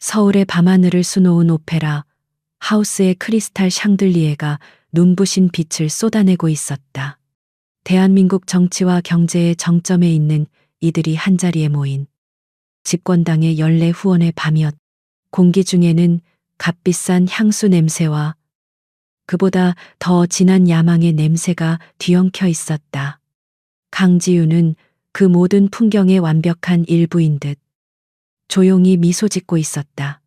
서울의 밤하늘을 수놓은 오페라 하우스의 크리스탈 샹들리에가 눈부신 빛을 쏟아내고 있었다. 대한민국 정치와 경제의 정점에 있는 이들이 한자리에 모인 집권당의 연례 후원의 밤이었다. 공기 중에는 값비싼 향수 냄새와 그보다 더 진한 야망의 냄새가 뒤엉켜 있었다. 강지우는 그 모든 풍경의 완벽한 일부인 듯 조용히 미소 짓고 있었다.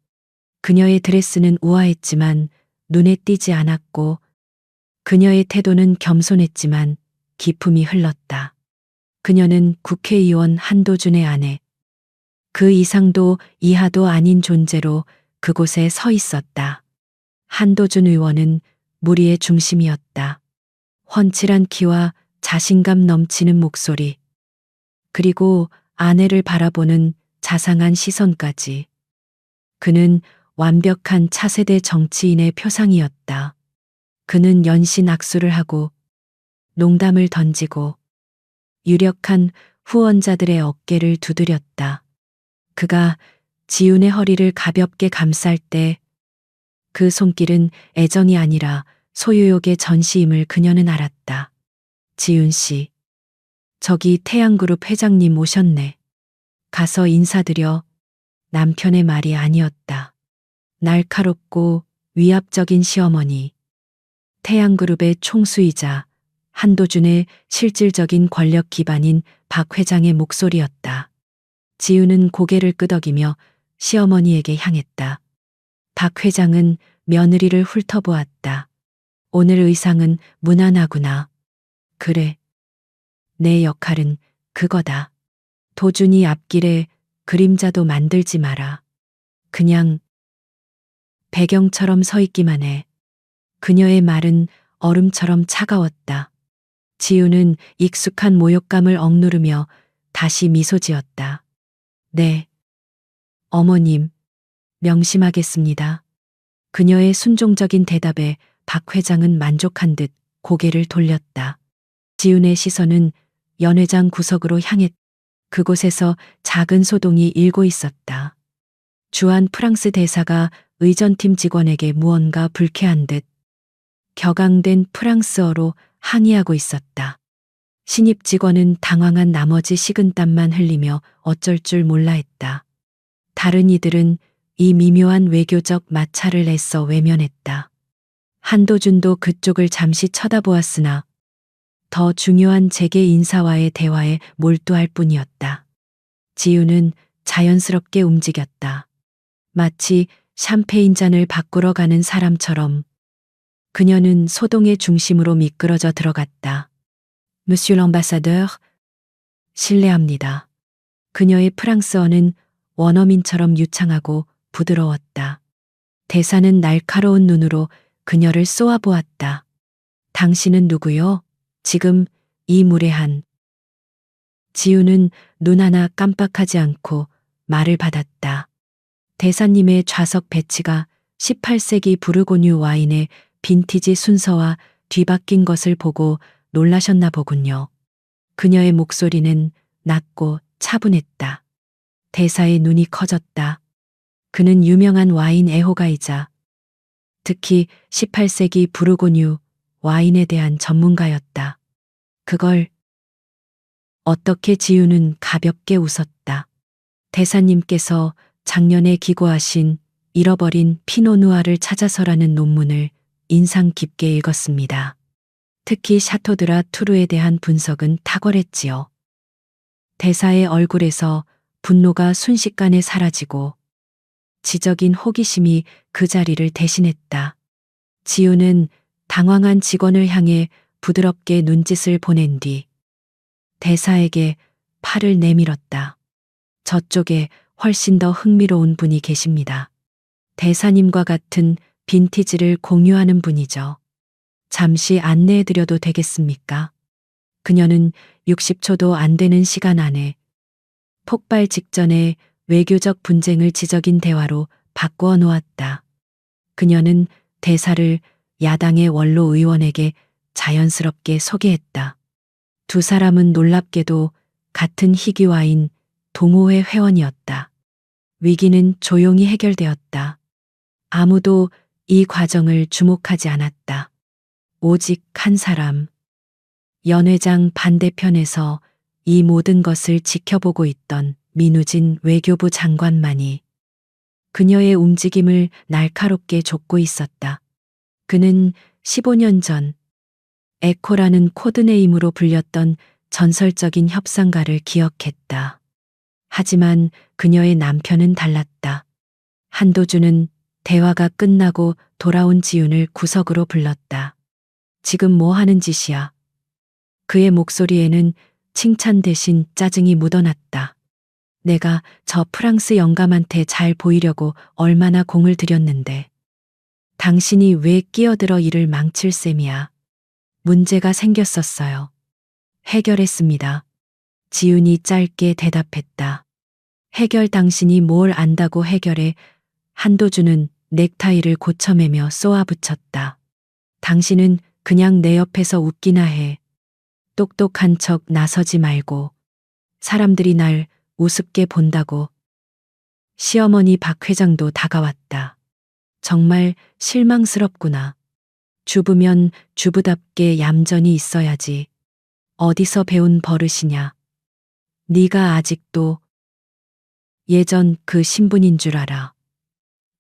그녀의 드레스는 우아했지만 눈에 띄지 않았고 그녀의 태도는 겸손했지만 기품이 흘렀다. 그녀는 국회의원 한도준의 아내. 그 이상도 이하도 아닌 존재로 그곳에 서 있었다. 한도준 의원은 무리의 중심이었다. 훤칠한 키와 자신감 넘치는 목소리, 그리고 아내를 바라보는 자상한 시선까지. 그는 완벽한 차세대 정치인의 표상이었다. 그는 연신 악수를 하고 농담을 던지고 유력한 후원자들의 어깨를 두드렸다. 그가 지훈의 허리를 가볍게 감쌀 때 그 손길은 애정이 아니라 소유욕의 전시임을 그녀는 알았다. 지훈 씨, 저기 태양그룹 회장님 오셨네. 가서 인사드려. 남편의 말이 아니었다. 날카롭고 위압적인 시어머니. 태양그룹의 총수이자 한도준의 실질적인 권력 기반인 박 회장의 목소리였다. 지우는 고개를 끄덕이며 시어머니에게 향했다. 박 회장은 며느리를 훑어보았다. 오늘 의상은 무난하구나. 그래. 내 역할은 그거다. 도준이 앞길에 그림자도 만들지 마라. 그냥 배경처럼 서 있기만 해. 그녀의 말은 얼음처럼 차가웠다. 지우는 익숙한 모욕감을 억누르며 다시 미소 지었다. 네. 어머님, 명심하겠습니다. 그녀의 순종적인 대답에 박 회장은 만족한 듯 고개를 돌렸다. 지훈의 시선은 연회장 구석으로 향했. 그곳에서 작은 소동이 일고 있었다. 주한 프랑스 대사가 의전팀 직원에게 무언가 불쾌한 듯 격앙된 프랑스어로 항의하고 있었다. 신입 직원은 당황한 나머지 식은땀만 흘리며 어쩔 줄 몰라 했다. 다른 이들은 이 미묘한 외교적 마찰을 애써 외면했다. 한도준도 그쪽을 잠시 쳐다보았으나 더 중요한 재계 인사와의 대화에 몰두할 뿐이었다. 지우는 자연스럽게 움직였다. 마치 샴페인 잔을 바꾸러 가는 사람처럼 그녀는 소동의 중심으로 미끄러져 들어갔다. Monsieur l'ambassadeur, 실례합니다. 그녀의 프랑스어는 원어민처럼 유창하고 부드러웠다. 대사는 날카로운 눈으로 그녀를 쏘아보았다. 당신은 누구요? 지금 이 무례한. 지우는 눈 하나 깜빡하지 않고 말을 받았다. 대사님의 좌석 배치가 18세기 부르고뉴 와인의 빈티지 순서와 뒤바뀐 것을 보고 놀라셨나 보군요. 그녀의 목소리는 낮고 차분했다. 대사의 눈이 커졌다. 그는 유명한 와인 애호가이자 특히 18세기 부르고뉴 와인에 대한 전문가였다. 그걸 어떻게 지우는 가볍게 웃었다. 대사님께서 작년에 기고하신 잃어버린 피노누아를 찾아서라는 논문을 인상 깊게 읽었습니다. 특히 샤토드라 투르에 대한 분석은 탁월했지요. 대사의 얼굴에서 분노가 순식간에 사라지고 지적인 호기심이 그 자리를 대신했다. 지우는 당황한 직원을 향해 부드럽게 눈짓을 보낸 뒤 대사에게 팔을 내밀었다. 저쪽에 훨씬 더 흥미로운 분이 계십니다. 대사님과 같은 빈티지를 공유하는 분이죠. 잠시 안내해드려도 되겠습니까? 그녀는 60초도 안 되는 시간 안에 폭발 직전의 외교적 분쟁을 지적인 대화로 바꾸어 놓았다. 그녀는 대사를 야당의 원로 의원에게 자연스럽게 소개했다. 두 사람은 놀랍게도 같은 희귀와인 동호회 회원이었다. 위기는 조용히 해결되었다. 아무도 이 과정을 주목하지 않았다. 오직 한 사람. 연회장 반대편에서 이 모든 것을 지켜보고 있던 민우진 외교부 장관만이 그녀의 움직임을 날카롭게 좇고 있었다. 그는 15년 전 에코라는 코드네임으로 불렸던 전설적인 협상가를 기억했다. 하지만 그녀의 남편은 달랐다. 한도준은 대화가 끝나고 돌아온 지훈을 구석으로 불렀다. 지금 뭐 하는 짓이야? 그의 목소리에는 칭찬 대신 짜증이 묻어났다. 내가 저 프랑스 영감한테 잘 보이려고 얼마나 공을 들였는데. 당신이 왜 끼어들어 일을 망칠 셈이야. 문제가 생겼었어요. 해결했습니다. 지훈이 짧게 대답했다. 해결 당신이 뭘 안다고 해결해. 한도준은 넥타이를 고쳐매며 쏘아붙였다. 당신은 그냥 내 옆에서 웃기나 해. 똑똑한 척 나서지 말고. 사람들이 날 우습게 본다고. 시어머니 박 회장도 다가왔다. 정말 실망스럽구나. 주부면 주부답게 얌전히 있어야지. 어디서 배운 버릇이냐. 네가 아직도 예전 그 신분인 줄 알아.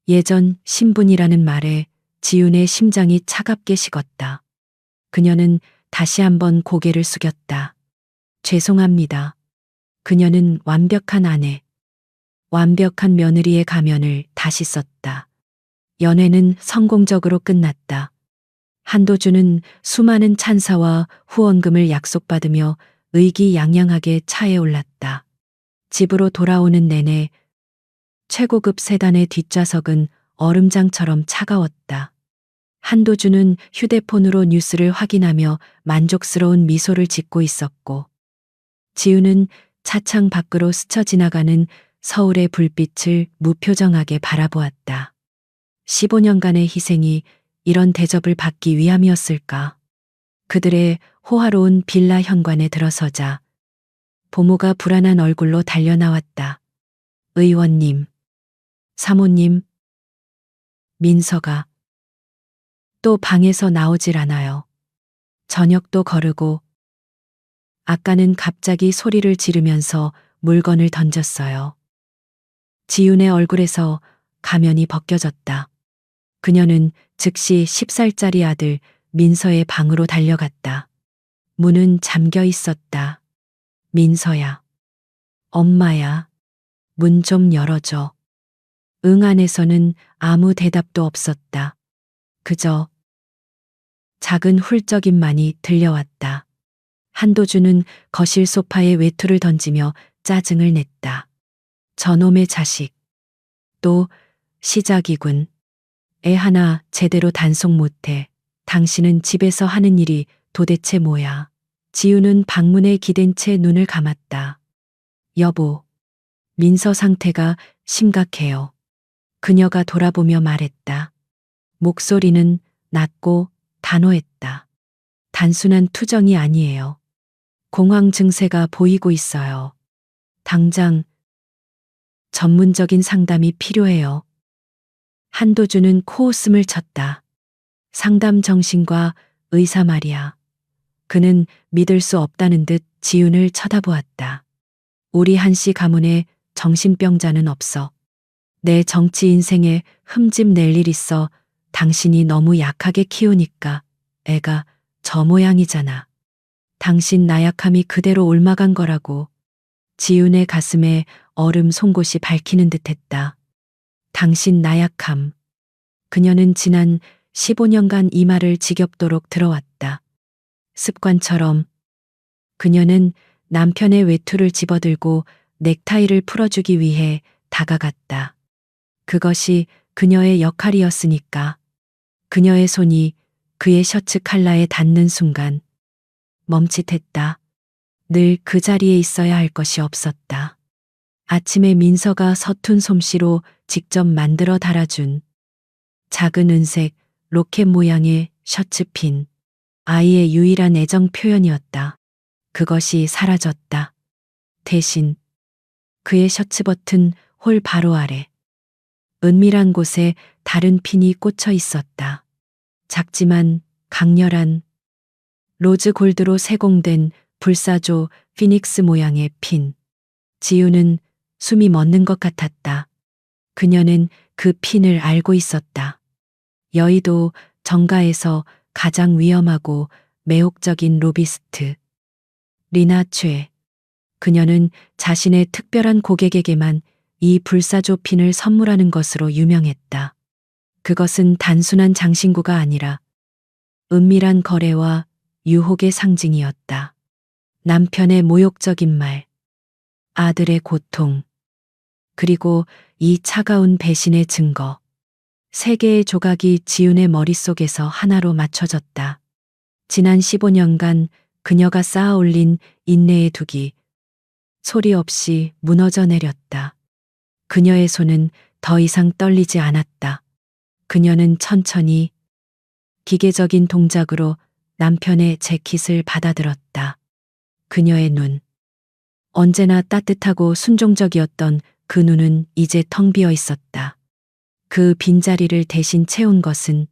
예전 신분이라는 말에 지훈의 심장이 차갑게 식었다. 그녀는 다시 한번 고개를 숙였다. 죄송합니다. 그녀는 완벽한 아내, 완벽한 며느리의 가면을 다시 썼다. 연애는 성공적으로 끝났다. 한도준은 수많은 찬사와 후원금을 약속받으며 의기양양하게 차에 올랐다. 집으로 돌아오는 내내 최고급 세단의 뒷좌석은 얼음장처럼 차가웠다. 한도준은 휴대폰으로 뉴스를 확인하며 만족스러운 미소를 짓고 있었고, 지우는 차창 밖으로 스쳐 지나가는 서울의 불빛을 무표정하게 바라보았다. 15년간의 희생이 이런 대접을 받기 위함이었을까? 그들의 호화로운 빌라 현관에 들어서자 보모가 불안한 얼굴로 달려나왔다. 의원님, 사모님, 민서가 또 방에서 나오질 않아요. 저녁도 거르고 아까는 갑자기 소리를 지르면서 물건을 던졌어요. 지훈의 얼굴에서 가면이 벗겨졌다. 그녀는 즉시 10살짜리 아들 민서의 방으로 달려갔다. 문은 잠겨 있었다. 민서야. 엄마야. 문 좀 열어줘. 응 안에서는 아무 대답도 없었다. 그저 작은 훌쩍임만이 들려왔다. 한도준은 거실 소파에 외투를 던지며 짜증을 냈다. 저놈의 자식. 또 시작이군. 애 하나 제대로 단속 못해. 당신은 집에서 하는 일이 도대체 뭐야. 지우는 방문에 기댄 채 눈을 감았다. 여보, 민서 상태가 심각해요. 그녀가 돌아보며 말했다. 목소리는 낮고 단호했다. 단순한 투정이 아니에요. 공황 증세가 보이고 있어요. 당장 전문적인 상담이 필요해요. 한도준은 코웃음을 쳤다. 상담 정신과 의사 말이야. 그는 믿을 수 없다는 듯 지훈을 쳐다보았다. 우리 한씨 가문에 정신병자는 없어. 내 정치 인생에 흠집 낼 일 있어. 당신이 너무 약하게 키우니까 애가 저 모양이잖아. 당신 나약함이 그대로 옮아간 거라고. 지훈의 가슴에 얼음 송곳이 밝히는 듯했다. 당신 나약함. 그녀는 지난 15년간 이 말을 지겹도록 들어왔다. 습관처럼 그녀는 남편의 외투를 집어들고 넥타이를 풀어주기 위해 다가갔다. 그것이 그녀의 역할이었으니까. 그녀의 손이 그의 셔츠 칼라에 닿는 순간 멈칫했다. 늘 그 자리에 있어야 할 것이 없었다. 아침에 민서가 서툰 솜씨로 직접 만들어 달아준 작은 은색 로켓 모양의 셔츠핀. 아이의 유일한 애정 표현이었다. 그것이 사라졌다. 대신 그의 셔츠 버튼 홀 바로 아래 은밀한 곳에 다른 핀이 꽂혀 있었다. 작지만 강렬한 로즈 골드로 세공된 불사조 피닉스 모양의 핀. 지우는 숨이 멎는 것 같았다. 그녀는 그 핀을 알고 있었다. 여의도 정가에서 가장 위험하고 매혹적인 로비스트. 리나 최. 그녀는 자신의 특별한 고객에게만 이 불사조 핀을 선물하는 것으로 유명했다. 그것은 단순한 장신구가 아니라 은밀한 거래와 유혹의 상징이었다. 남편의 모욕적인 말, 아들의 고통, 그리고 이 차가운 배신의 증거. 세 개의 조각이 지훈의 머릿속에서 하나로 맞춰졌다. 지난 15년간 그녀가 쌓아 올린 인내의 둑이 소리 없이 무너져 내렸다. 그녀의 손은 더 이상 떨리지 않았다. 그녀는 천천히 기계적인 동작으로 남편의 재킷을 받아들었다. 그녀의 눈. 언제나 따뜻하고 순종적이었던 그 눈은 이제 텅 비어 있었다. 그 빈자리를 대신 채운 것은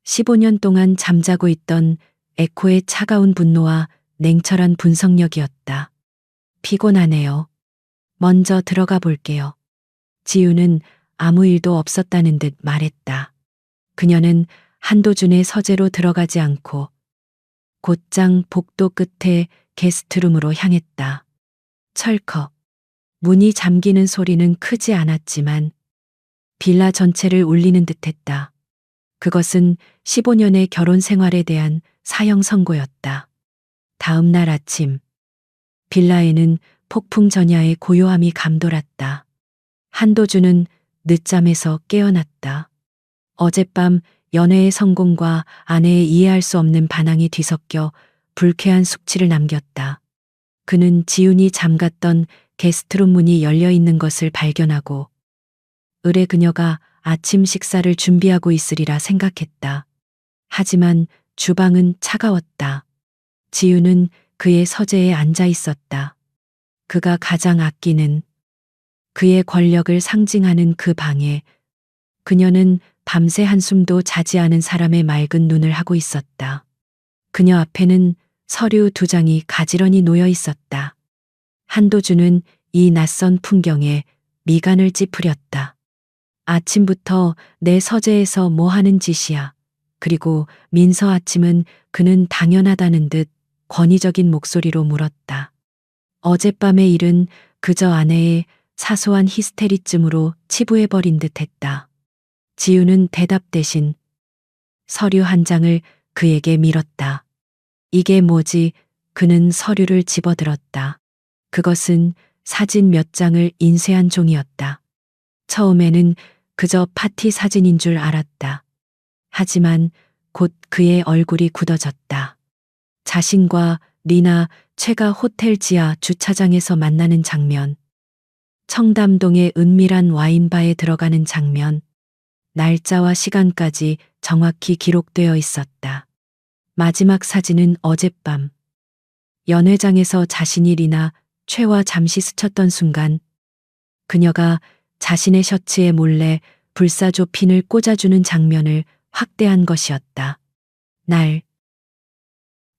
15년 동안 잠자고 있던 에코의 차가운 분노와 냉철한 분석력이었다. 피곤하네요. 먼저 들어가 볼게요. 지우는 아무 일도 없었다는 듯 말했다. 그녀는 한도준의 서재로 들어가지 않고 곧장 복도 끝에 게스트룸으로 향했다. 철컥. 문이 잠기는 소리는 크지 않았지만 빌라 전체를 울리는 듯했다. 그것은 15년의 결혼 생활에 대한 사형 선고였다. 다음 날 아침 빌라에는 폭풍 전야의 고요함이 감돌았다. 한도준은 늦잠에서 깨어났다. 어젯밤 연애의 성공과 아내의 이해할 수 없는 반항이 뒤섞여 불쾌한 숙취를 남겼다. 그는 지훈이 잠갔던 게스트룸 문이 열려 있는 것을 발견하고 을에 그녀가 아침 식사를 준비하고 있으리라 생각했다. 하지만 주방은 차가웠다. 지훈은 그의 서재에 앉아 있었다. 그가 가장 아끼는 그의 권력을 상징하는 그 방에 그녀는 밤새 한숨도 자지 않은 사람의 맑은 눈을 하고 있었다. 그녀 앞에는 서류 2장이 가지런히 놓여 있었다. 한도준은 이 낯선 풍경에 미간을 찌푸렸다. 아침부터 내 서재에서 뭐 하는 짓이야. 그리고 민서 아침은 그는 당연하다는 듯 권위적인 목소리로 물었다. 어젯밤의 일은 그저 아내의 사소한 히스테리쯤으로 치부해버린 듯했다. 지우는 대답 대신 서류 한 장을 그에게 밀었다. 이게 뭐지? 그는 서류를 집어들었다. 그것은 사진 몇 장을 인쇄한 종이었다. 처음에는 그저 파티 사진인 줄 알았다. 하지만 곧 그의 얼굴이 굳어졌다. 자신과 리나 최가 호텔 지하 주차장에서 만나는 장면, 청담동의 은밀한 와인바에 들어가는 장면, 날짜와 시간까지 정확히 기록되어 있었다. 마지막 사진은 어젯밤 연회장에서 자신이 리나 최와 잠시 스쳤던 순간 그녀가 자신의 셔츠에 몰래 불사조 핀을 꽂아주는 장면을 확대한 것이었다. 날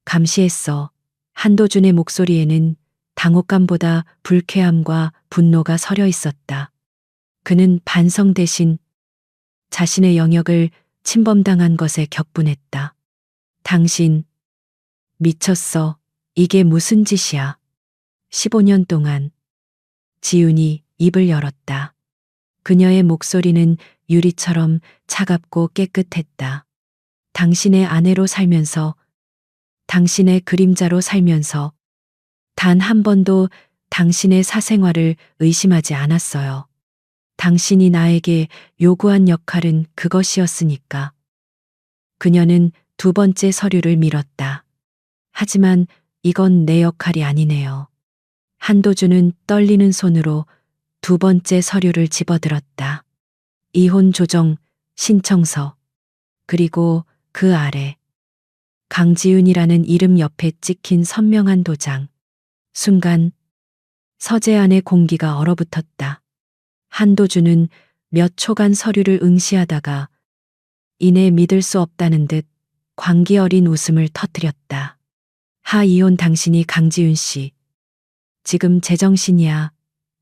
감시했어. 한도준의 목소리에는 당혹감보다 불쾌함과 분노가 서려 있었다. 그는 반성 대신 자신의 영역을 침범당한 것에 격분했다. 당신 미쳤어. 이게 무슨 짓이야. 15년 동안 지훈이 입을 열었다. 그녀의 목소리는 유리처럼 차갑고 깨끗했다. 당신의 아내로 살면서, 당신의 그림자로 살면서 단 한 번도 당신의 사생활을 의심하지 않았어요. 당신이 나에게 요구한 역할은 그것이었으니까. 그녀는 2번째 서류를 밀었다. 하지만 이건 내 역할이 아니네요. 한도준은 떨리는 손으로 2번째 서류를 집어들었다. 이혼 조정 신청서. 그리고 그 아래 강지훈이라는 이름 옆에 찍힌 선명한 도장. 순간 서재 안의 공기가 얼어붙었다. 한도주는 몇 초간 서류를 응시하다가 이내 믿을 수 없다는 듯 광기 어린 웃음을 터뜨렸다. 이혼 당신이 강지윤 씨. 지금 제정신이야.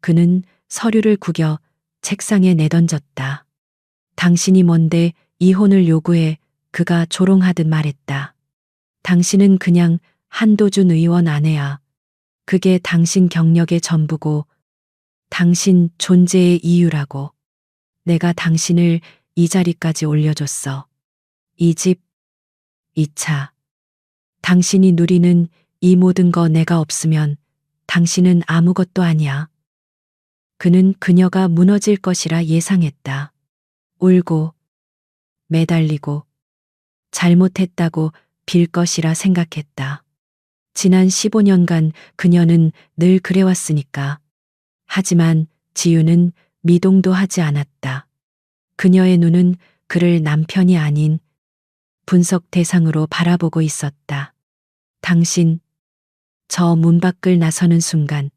그는 서류를 구겨 책상에 내던졌다. 당신이 뭔데 이혼을 요구해. 그가 조롱하듯 말했다. 당신은 그냥 한도준 의원 아내야. 그게 당신 경력의 전부고 당신 존재의 이유라고. 내가 당신을 이 자리까지 올려줬어. 이 집, 이 차. 당신이 누리는 이 모든 거 내가 없으면 당신은 아무것도 아니야. 그는 그녀가 무너질 것이라 예상했다. 울고, 매달리고, 잘못했다고 빌 것이라 생각했다. 지난 15년간 그녀는 늘 그래왔으니까. 하지만 지유는 미동도 하지 않았다. 그녀의 눈은 그를 남편이 아닌 분석 대상으로 바라보고 있었다. 당신, 저 문 밖을 나서는 순간,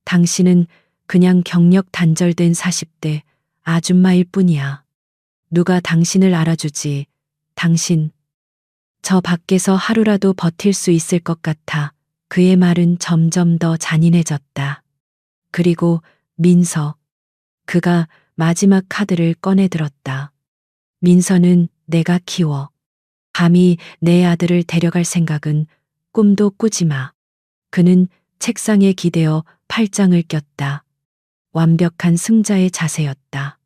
당신은 그냥 경력 단절된 40대 아줌마일 뿐이야. 누가 당신을 알아주지. 당신, 저 밖에서 하루라도 버틸 수 있을 것 같아. 그의 말은 점점 더 잔인해졌다. 그리고 민서, 그가 마지막 카드를 꺼내 들었다. 민서는 내가 키워. 감히 내 아들을 데려갈 생각은 꿈도 꾸지 마. 그는 책상에 기대어 팔짱을 꼈다. 완벽한 승자의 자세였다.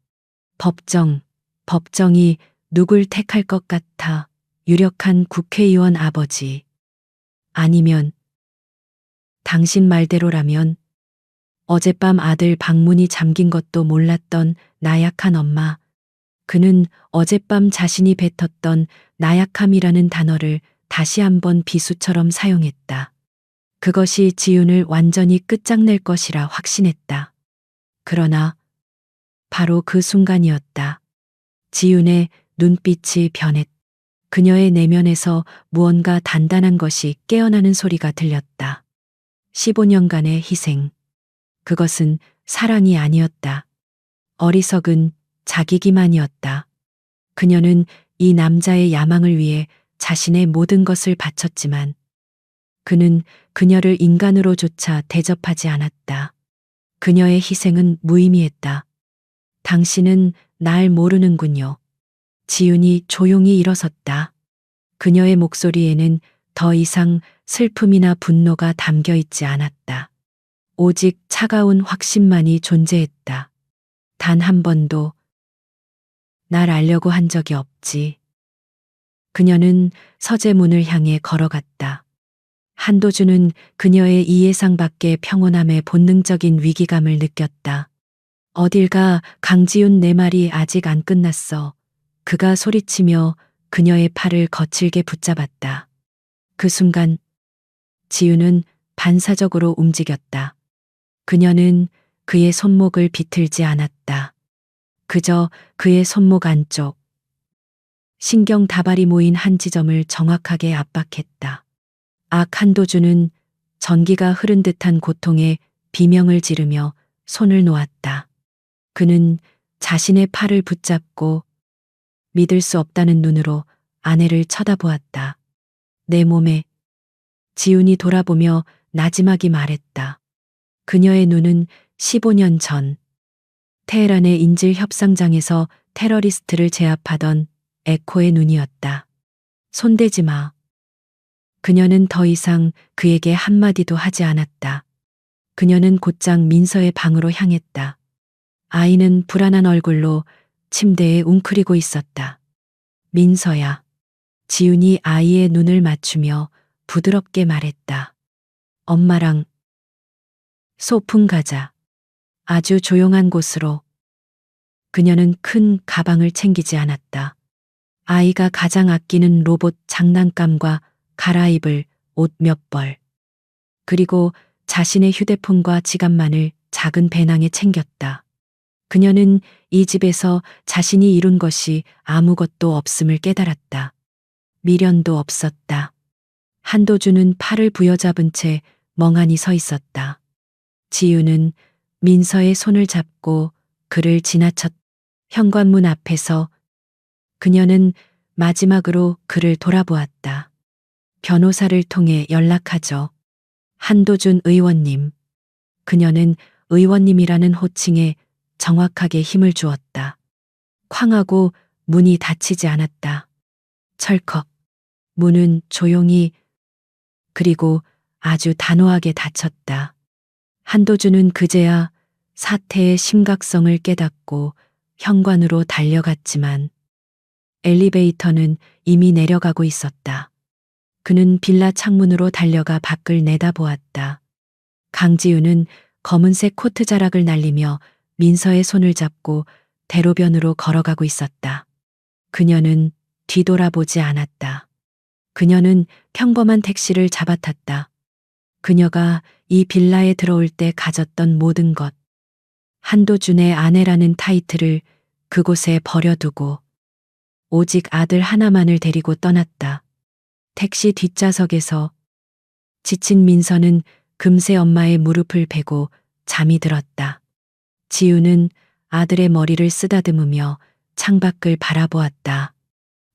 법정이 누굴 택할 것 같아. 유력한 국회의원 아버지. 아니면 당신 말대로라면 어젯밤 아들 방문이 잠긴 것도 몰랐던 나약한 엄마. 그는 어젯밤 자신이 뱉었던 나약함이라는 단어를 다시 한번 비수처럼 사용했다. 그것이 지윤을 완전히 끝장낼 것이라 확신했다. 그러나 바로 그 순간이었다. 지윤의 눈빛이 변했다. 그녀의 내면에서 무언가 단단한 것이 깨어나는 소리가 들렸다. 15년간의 희생. 그것은 사랑이 아니었다. 어리석은 자기기만이었다. 그녀는 이 남자의 야망을 위해 자신의 모든 것을 바쳤지만 그는 그녀를 인간으로조차 대접하지 않았다. 그녀의 희생은 무의미했다. 당신은 날 모르는군요. 지윤이 조용히 일어섰다. 그녀의 목소리에는 더 이상 슬픔이나 분노가 담겨 있지 않았다. 오직 차가운 확신만이 존재했다. 단 한 번도 날 알려고 한 적이 없지. 그녀는 서재문을 향해 걸어갔다. 한도주는 그녀의 이 예상 밖의 평온함에 본능적인 위기감을 느꼈다. 어딜 가. 강지윤, 내 말이 아직 안 끝났어. 그가 소리치며 그녀의 팔을 거칠게 붙잡았다. 그 순간 지윤은 반사적으로 움직였다. 그녀는 그의 손목을 비틀지 않았다. 그저 그의 손목 안쪽 신경 다발이 모인 한 지점을 정확하게 압박했다. 한도주는 전기가 흐른 듯한 고통에 비명을 지르며 손을 놓았다. 그는 자신의 팔을 붙잡고 믿을 수 없다는 눈으로 아내를 쳐다보았다. 내 몸에. 지윤이 돌아보며 나지막이 말했다. 그녀의 눈은 15년 전 테헤란의 인질 협상장에서 테러리스트를 제압하던 에코의 눈이었다. 손대지 마. 그녀는 더 이상 그에게 한마디도 하지 않았다. 그녀는 곧장 민서의 방으로 향했다. 아이는 불안한 얼굴로 침대에 웅크리고 있었다. 민서야. 지윤이 아이의 눈을 맞추며 부드럽게 말했다. 엄마랑 소풍 가자. 아주 조용한 곳으로. 그녀는 큰 가방을 챙기지 않았다. 아이가 가장 아끼는 로봇 장난감과 갈아입을 옷 몇 벌. 그리고 자신의 휴대폰과 지갑만을 작은 배낭에 챙겼다. 그녀는 이 집에서 자신이 이룬 것이 아무것도 없음을 깨달았다. 미련도 없었다. 한도주는 팔을 부여잡은 채 멍하니 서 있었다. 지유는 민서의 손을 잡고 그를 지나쳤. 현관문 앞에서 그녀는 마지막으로 그를 돌아보았다. 변호사를 통해 연락하죠. 한도준 의원님. 그녀는 의원님이라는 호칭에 정확하게 힘을 주었다. 쾅 하고 문이 닫히지 않았다. 철컥. 문은 조용히 그리고 아주 단호하게 닫혔다. 한도준은 그제야 사태의 심각성을 깨닫고 현관으로 달려갔지만 엘리베이터는 이미 내려가고 있었다. 그는 빌라 창문으로 달려가 밖을 내다보았다. 강지윤은 검은색 코트 자락을 날리며 민서의 손을 잡고 대로변으로 걸어가고 있었다. 그녀는 뒤돌아보지 않았다. 그녀는 평범한 택시를 잡아탔다. 그녀가 이 빌라에 들어올 때 가졌던 모든 것, 한도준의 아내라는 타이틀을 그곳에 버려두고 오직 아들 하나만을 데리고 떠났다. 택시 뒷좌석에서 지친 민서는 금세 엄마의 무릎을 베고 잠이 들었다. 지우는 아들의 머리를 쓰다듬으며 창밖을 바라보았다.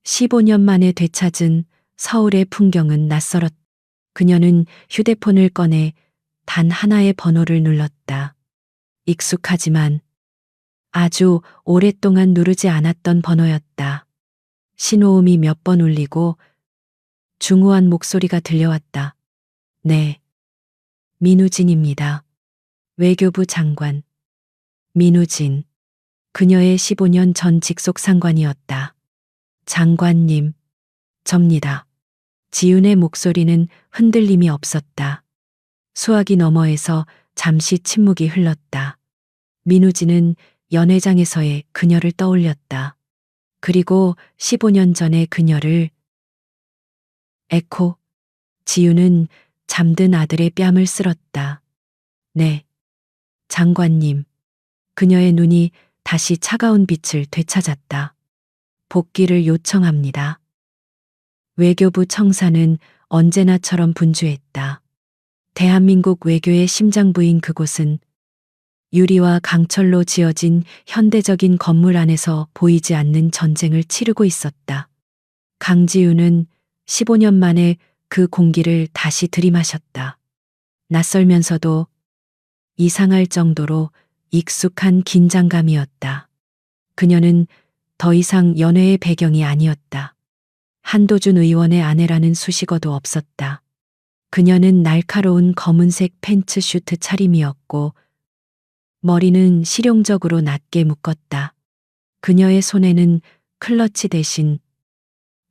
15년 만에 되찾은 서울의 풍경은 낯설었다. 그녀는 휴대폰을 꺼내 단 하나의 번호를 눌렀다. 익숙하지만 아주 오랫동안 누르지 않았던 번호였다. 신호음이 몇 번 울리고 중후한 목소리가 들려왔다. 네. 민우진입니다. 외교부 장관. 민우진. 그녀의 15년 전 직속 상관이었다. 장관님. 접니다. 지윤의 목소리는 흔들림이 없었다. 수화기 너머에서 잠시 침묵이 흘렀다. 민우진은 연회장에서의 그녀를 떠올렸다. 그리고 15년 전의 그녀를. 에코. 지윤은 잠든 아들의 뺨을 쓸었다. 네. 장관님. 그녀의 눈이 다시 차가운 빛을 되찾았다. 복귀를 요청합니다. 외교부 청사는 언제나처럼 분주했다. 대한민국 외교의 심장부인 그곳은 유리와 강철로 지어진 현대적인 건물 안에서 보이지 않는 전쟁을 치르고 있었다. 강지윤은 15년 만에 그 공기를 다시 들이마셨다. 낯설면서도 이상할 정도로 익숙한 긴장감이었다. 그녀는 더 이상 연애의 배경이 아니었다. 한도준 의원의 아내라는 수식어도 없었다. 그녀는 날카로운 검은색 팬츠 슈트 차림이었고 머리는 실용적으로 낮게 묶었다. 그녀의 손에는 클러치 대신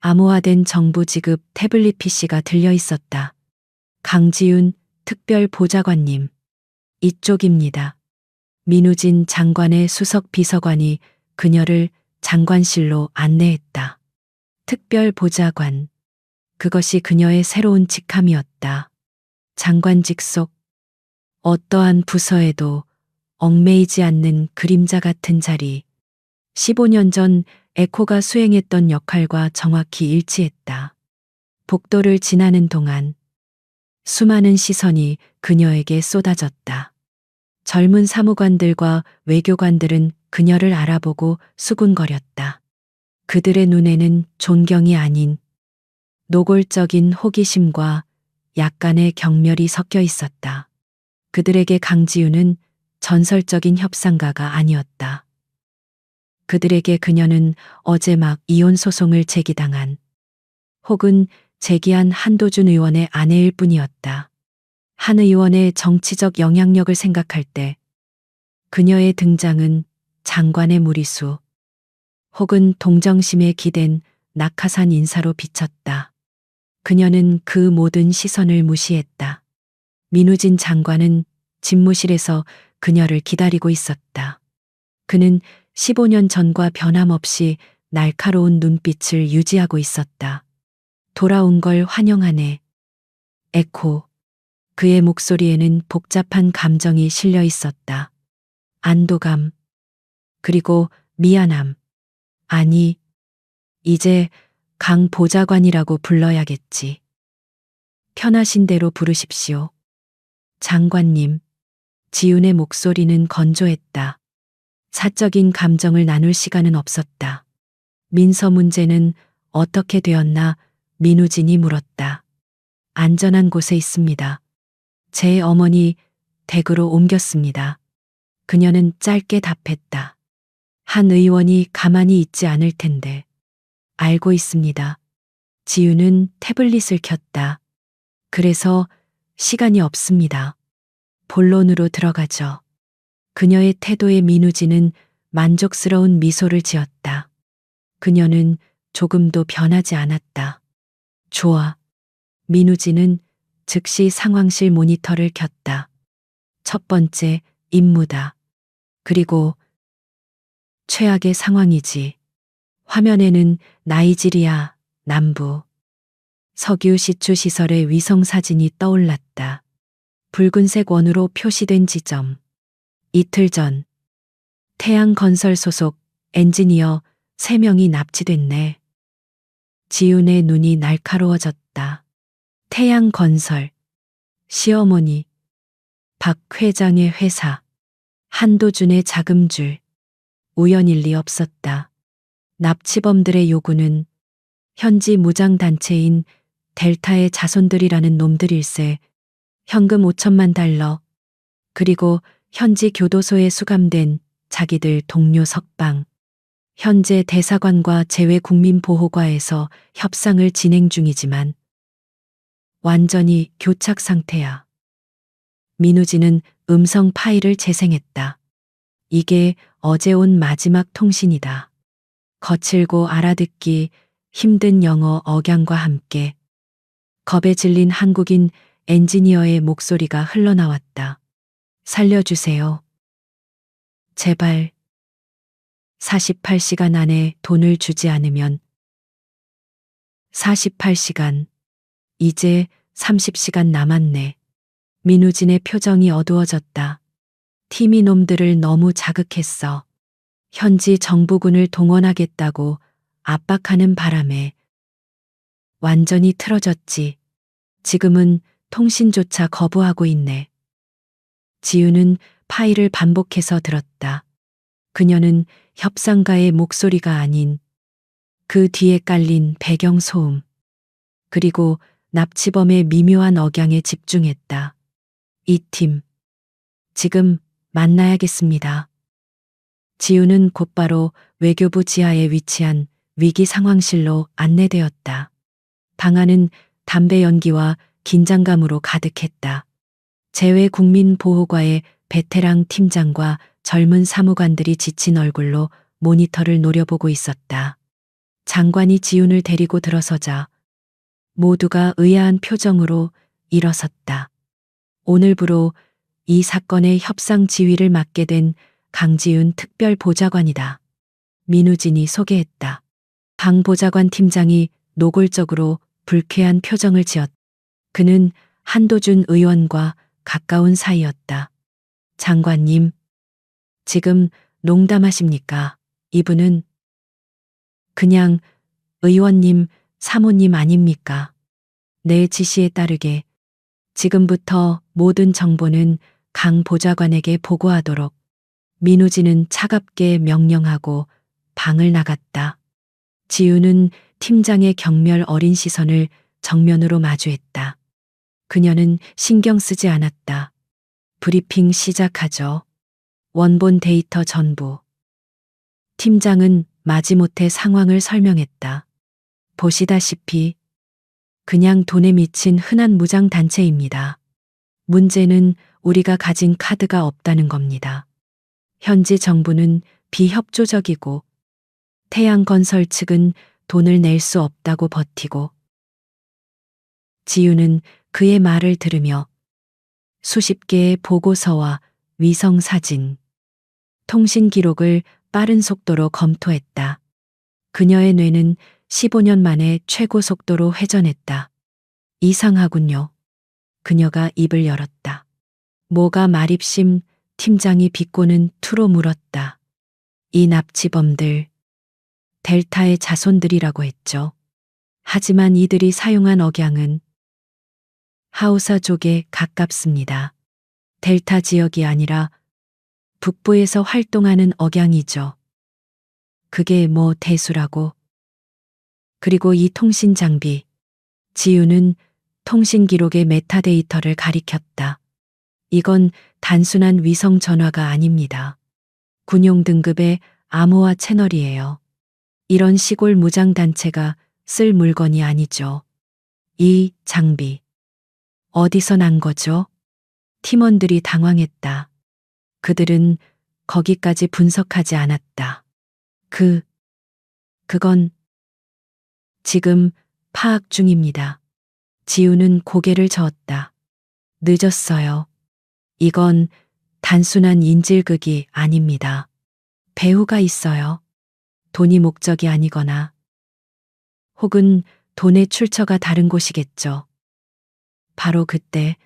암호화된 정부 지급 태블릿 PC가 들려 있었다. 강지윤 특별 보좌관님. 이쪽입니다. 민우진 장관의 수석 비서관이 그녀를 장관실로 안내했다. 특별 보좌관. 그것이 그녀의 새로운 직함이었다. 장관직 속 어떠한 부서에도 얽매이지 않는 그림자 같은 자리. 15년 전 에코가 수행했던 역할과 정확히 일치했다. 복도를 지나는 동안 수많은 시선이 그녀에게 쏟아졌다. 젊은 사무관들과 외교관들은 그녀를 알아보고 수군거렸다. 그들의 눈에는 존경이 아닌 노골적인 호기심과 약간의 경멸이 섞여 있었다. 그들에게 강지윤은 전설적인 협상가가 아니었다. 그들에게 그녀는 어제 막 이혼 소송을 제기당한 혹은 제기한 한도준 의원의 아내일 뿐이었다. 한 의원의 정치적 영향력을 생각할 때 그녀의 등장은 장관의 무리수 혹은 동정심에 기댄 낙하산 인사로 비쳤다. 그녀는 그 모든 시선을 무시했다. 민우진 장관은 집무실에서 그녀를 기다리고 있었다. 그는 15년 전과 변함없이 날카로운 눈빛을 유지하고 있었다. 돌아온 걸 환영하네. 에코. 그의 목소리에는 복잡한 감정이 실려 있었다. 안도감. 그리고 미안함. 아니, 이제 강 보좌관이라고 불러야겠지. 편하신 대로 부르십시오. 장관님. 지윤의 목소리는 건조했다. 사적인 감정을 나눌 시간은 없었다. 민서 문제는 어떻게 되었나 민우진이 물었다. 안전한 곳에 있습니다. 제 어머니 댁으로 옮겼습니다. 그녀는 짧게 답했다. 한 의원이 가만히 있지 않을 텐데. 알고 있습니다. 지우는 태블릿을 켰다. 그래서 시간이 없습니다. 본론으로 들어가죠. 그녀의 태도에 민우진은 만족스러운 미소를 지었다. 그녀는 조금도 변하지 않았다. 좋아. 민우진은 즉시 상황실 모니터를 켰다. 첫 번째, 임무다. 그리고 최악의 상황이지. 화면에는 나이지리아, 남부, 석유 시추 시설의 위성 사진이 떠올랐다. 붉은색 원으로 표시된 지점. 이틀 전, 태양건설 소속 엔지니어 3명이 납치됐네. 지훈의 눈이 날카로워졌다. 태양건설, 시어머니, 박 회장의 회사, 한도준의 자금줄, 우연일 리 없었다. 납치범들의 요구는 현지 무장단체인 델타의 자손들이라는 놈들일세. 현금 5천만 달러, 그리고 현지 교도소에 수감된 자기들 동료 석방. 현재 대사관과 재외국민보호과에서 협상을 진행 중이지만 완전히 교착 상태야. 민우진은 음성 파일을 재생했다. 이게 어제 온 마지막 통신이다. 거칠고 알아듣기 힘든 영어 억양과 함께 겁에 질린 한국인 엔지니어의 목소리가 흘러나왔다. 살려주세요. 제발. 48시간 안에 돈을 주지 않으면. 48시간. 이제 30시간 남았네. 민우진의 표정이 어두워졌다. 팀이 놈들을 너무 자극했어. 현지 정부군을 동원하겠다고 압박하는 바람에 완전히 틀어졌지. 지금은 통신조차 거부하고 있네. 지우는 파일을 반복해서 들었다. 그녀는 협상가의 목소리가 아닌 그 뒤에 깔린 배경소음, 그리고 납치범의 미묘한 억양에 집중했다. 이 팀, 지금 만나야겠습니다. 지우는 곧바로 외교부 지하에 위치한 위기 상황실로 안내되었다. 방 안은 담배 연기와 긴장감으로 가득했다. 재외국민보호과의 베테랑 팀장과 젊은 사무관들이 지친 얼굴로 모니터를 노려보고 있었다. 장관이 지훈을 데리고 들어서자 모두가 의아한 표정으로 일어섰다. 오늘부로 이 사건의 협상 지휘를 맡게 된 강지훈 특별보좌관이다. 민우진이 소개했다. 강 보좌관 팀장이 노골적으로 불쾌한 표정을 지었다. 그는 한도준 의원과 가까운 사이였다. 장관님, 지금 농담하십니까? 이분은 그냥 의원님, 사모님 아닙니까? 내 지시에 따르게 지금부터 모든 정보는 강 보좌관에게 보고하도록. 민우진은 차갑게 명령하고 방을 나갔다. 지우는 팀장의 경멸 어린 시선을 정면으로 마주했다. 그녀는 신경 쓰지 않았다. 브리핑 시작하죠. 원본 데이터 전부. 팀장은 마지못해 상황을 설명했다. 보시다시피 그냥 돈에 미친 흔한 무장단체입니다. 문제는 우리가 가진 카드가 없다는 겁니다. 현지 정부는 비협조적이고 태양건설 측은 돈을 낼 수 없다고 버티고. 지우는 그의 말을 들으며 수십 개의 보고서와 위성 사진, 통신 기록을 빠른 속도로 검토했다. 그녀의 뇌는 15년 만에 최고 속도로 회전했다. 이상하군요. 그녀가 입을 열었다. 뭐가 말입심? 팀장이 비꼬는 투로 물었다. 이 납치범들, 델타의 자손들이라고 했죠. 하지만 이들이 사용한 억양은 하우사족에 가깝습니다. 델타 지역이 아니라 북부에서 활동하는 억양이죠. 그게 뭐 대수라고. 그리고 이 통신 장비. 지우는 통신 기록의 메타데이터를 가리켰다. 이건 단순한 위성 전화가 아닙니다. 군용 등급의 암호화 채널이에요. 이런 시골 무장단체가 쓸 물건이 아니죠. 이 장비. 어디서 난 거죠? 팀원들이 당황했다. 그들은 거기까지 분석하지 않았다. 그건 지금 파악 중입니다. 지우는 고개를 저었다. 늦었어요. 이건 단순한 인질극이 아닙니다. 배후가 있어요. 돈이 목적이 아니거나 혹은 돈의 출처가 다른 곳이겠죠. 바로 그때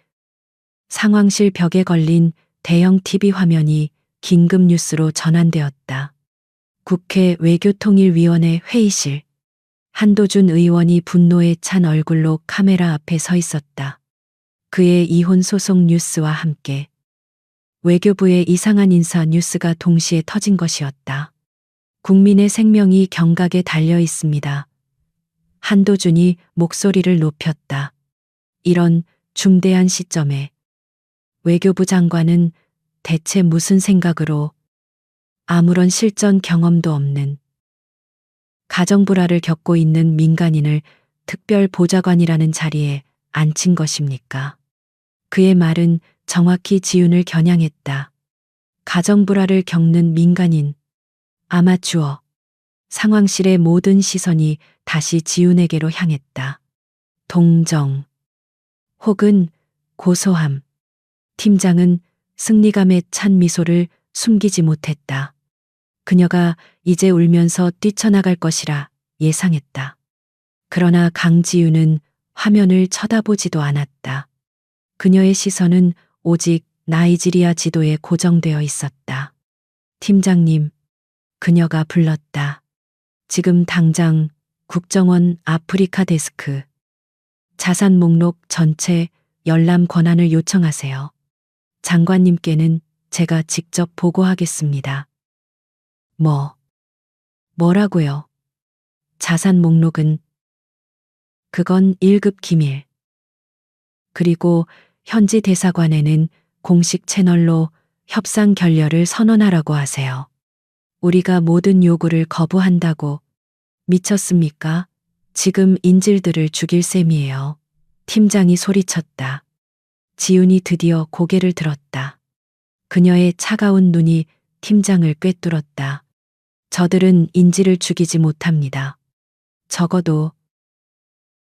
상황실 벽에 걸린 대형 TV 화면이 긴급 뉴스로 전환되었다. 국회 외교통일위원회 회의실. 한도준 의원이 분노에 찬 얼굴로 카메라 앞에 서 있었다. 그의 이혼 소송 뉴스와 함께 외교부의 이상한 인사 뉴스가 동시에 터진 것이었다. 국민의 생명이 경각에 달려 있습니다. 한도준이 목소리를 높였다. 이런 중대한 시점에 외교부 장관은 대체 무슨 생각으로 아무런 실전 경험도 없는 가정불화를 겪고 있는 민간인을 특별 보좌관이라는 자리에 앉힌 것입니까? 그의 말은 정확히 지훈을 겨냥했다. 가정불화를 겪는 민간인, 아마추어. 상황실의 모든 시선이 다시 지훈에게로 향했다. 동정, 혹은 고소함. 팀장은 승리감에 찬 미소를 숨기지 못했다. 그녀가 이제 울면서 뛰쳐나갈 것이라 예상했다. 그러나 강지윤은 화면을 쳐다보지도 않았다. 그녀의 시선은 오직 나이지리아 지도에 고정되어 있었다. 팀장님, 그녀가 불렀다. 지금 당장 국정원 아프리카 데스크 자산 목록 전체 열람 권한을 요청하세요. 장관님께는 제가 직접 보고하겠습니다. 뭐라고요? 자산 목록은 그건 1급 기밀. 그리고 현지 대사관에는 공식 채널로 협상 결렬을 선언하라고 하세요. 우리가 모든 요구를 거부한다고. 미쳤습니까? 지금 인질들을 죽일 셈이에요. 팀장이 소리쳤다. 지훈이 드디어 고개를 들었다. 그녀의 차가운 눈이 팀장을 꿰뚫었다. 저들은 인질을 죽이지 못합니다. 적어도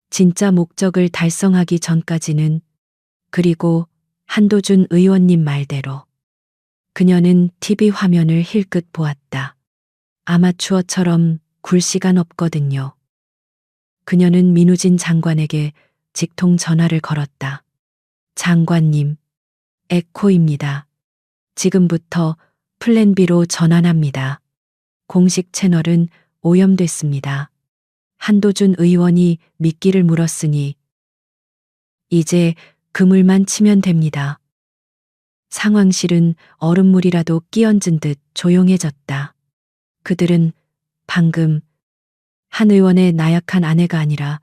진짜 목적을 달성하기 전까지는. 그리고 한도준 의원님 말대로 그녀는 TV 화면을 힐끗 보았다. 아마추어처럼 굴 시간 없거든요. 그녀는 민우진 장관에게 직통 전화를 걸었다. 장관님, 에코입니다. 지금부터 플랜 B로 전환합니다. 공식 채널은 오염됐습니다. 한도준 의원이 미끼를 물었으니 이제 그물만 치면 됩니다. 상황실은 얼음물이라도 끼얹은 듯 조용해졌다. 그들은 방금 한 의원의 나약한 아내가 아니라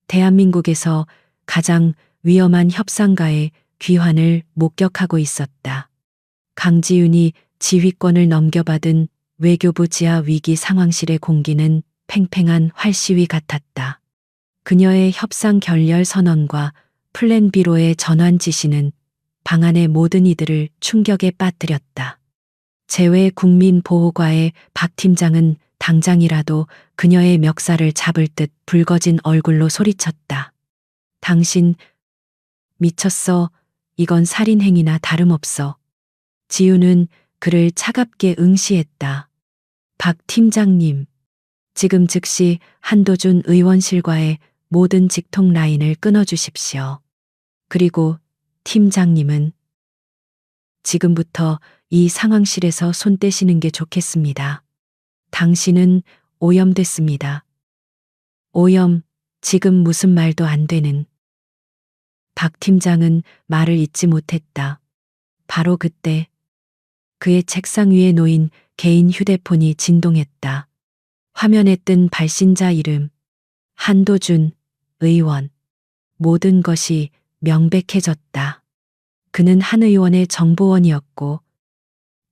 대한민국에서 가장 위험한 협상가의 귀환을 목격하고 있었다. 강지윤이 지휘권을 넘겨받은 외교부 지하 위기 상황실의 공기는 팽팽한 활시위 같았다. 그녀의 협상 결렬 선언과 플랜 B로의 전환 지시는 방 안의 모든 이들을 충격에 빠뜨렸다. 재외국민보호과의 박 팀장은 당장이라도 그녀의 멱살을 잡을 듯 붉어진 얼굴로 소리쳤다. 당신 미쳤어. 이건 살인행위나 다름없어. 지우는 그를 차갑게 응시했다. 박 팀장님, 지금 즉시 한도준 의원실과의 모든 직통 라인을 끊어주십시오. 그리고 팀장님은 지금부터 이 상황실에서 손 떼시는 게 좋겠습니다. 당신은 오염됐습니다. 오염, 지금 무슨 말도 안 되는. 박 팀장은 말을 잇지 못했다. 바로 그때 그의 책상 위에 놓인 개인 휴대폰이 진동했다. 화면에 뜬 발신자 이름. 한도준 의원. 모든 것이 명백해졌다. 그는 한 의원의 정보원이었고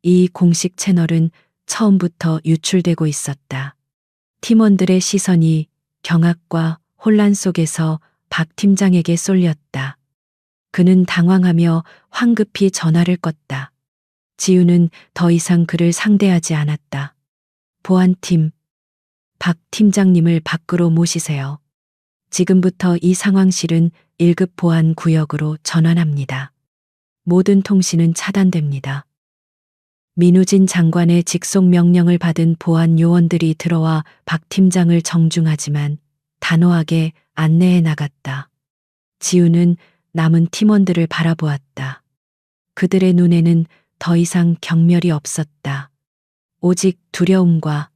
이 공식 채널은 처음부터 유출되고 있었다. 팀원들의 시선이 경악과 혼란 속에서 박 팀장에게 쏠렸다. 그는 당황하며 황급히 전화를 껐다. 지우는 더 이상 그를 상대하지 않았다. 보안팀, 박 팀장님을 밖으로 모시세요. 지금부터 이 상황실은 1급 보안 구역으로 전환합니다. 모든 통신은 차단됩니다. 민우진 장관의 직속 명령을 받은 보안 요원들이 들어와 박 팀장을 정중하지만 단호하게 안내해 나갔다. 지우는 남은 팀원들을 바라보았다. 그들의 눈에는 더 이상 경멸이 없었다. 오직 두려움과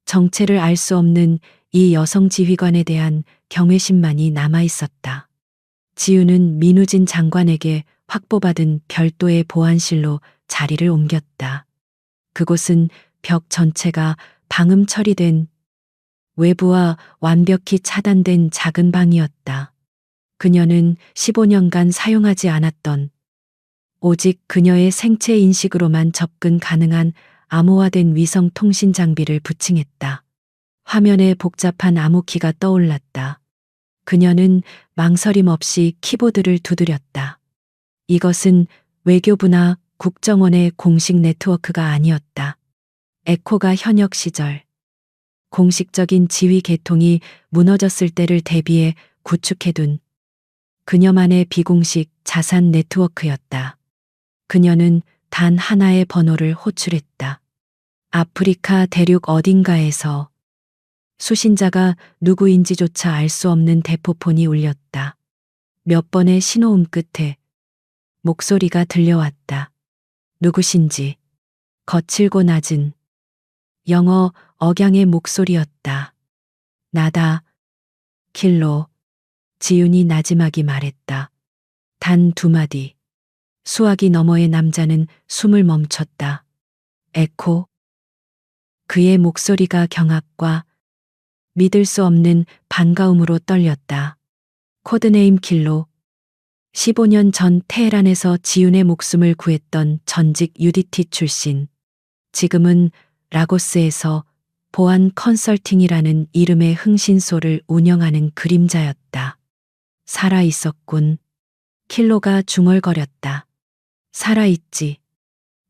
정체를 알 수 없는 이 여성 지휘관에 대한 경외심만이 남아 있었다. 지우는 민우진 장관에게 확보받은 별도의 보안실로 자리를 옮겼다. 그곳은 벽 전체가 방음 처리된 외부와 완벽히 차단된 작은 방이었다. 그녀는 15년간 사용하지 않았던 오직 그녀의 생체 인식으로만 접근 가능한 암호화된 위성 통신 장비를 부칭했다. 화면에 복잡한 암호키가 떠올랐다. 그녀는 망설임 없이 키보드를 두드렸다. 이것은 외교부나 국정원의 공식 네트워크가 아니었다. 에코가 현역 시절 공식적인 지휘 계통이 무너졌을 때를 대비해 구축해둔 그녀만의 비공식 자산 네트워크였다. 그녀는 단 하나의 번호를 호출했다. 아프리카 대륙 어딘가에서 수신자가 누구인지조차 알 수 없는 대포폰이 울렸다. 몇 번의 신호음 끝에 목소리가 들려왔다. 누구신지 거칠고 낮은 영어 억양의 목소리였다. 나다. 킬로. 지윤이 나지막이 말했다. 단 2마디. 수화기 너머의 남자는 숨을 멈췄다. 에코. 그의 목소리가 경악과 믿을 수 없는 반가움으로 떨렸다. 코드네임 킬로. 15년 전 테헤란에서 지윤의 목숨을 구했던 전직 UDT 출신. 지금은 라고스에서 보안 컨설팅이라는 이름의 흥신소를 운영하는 그림자였다. 살아 있었군. 킬로가 중얼거렸다. 살아있지.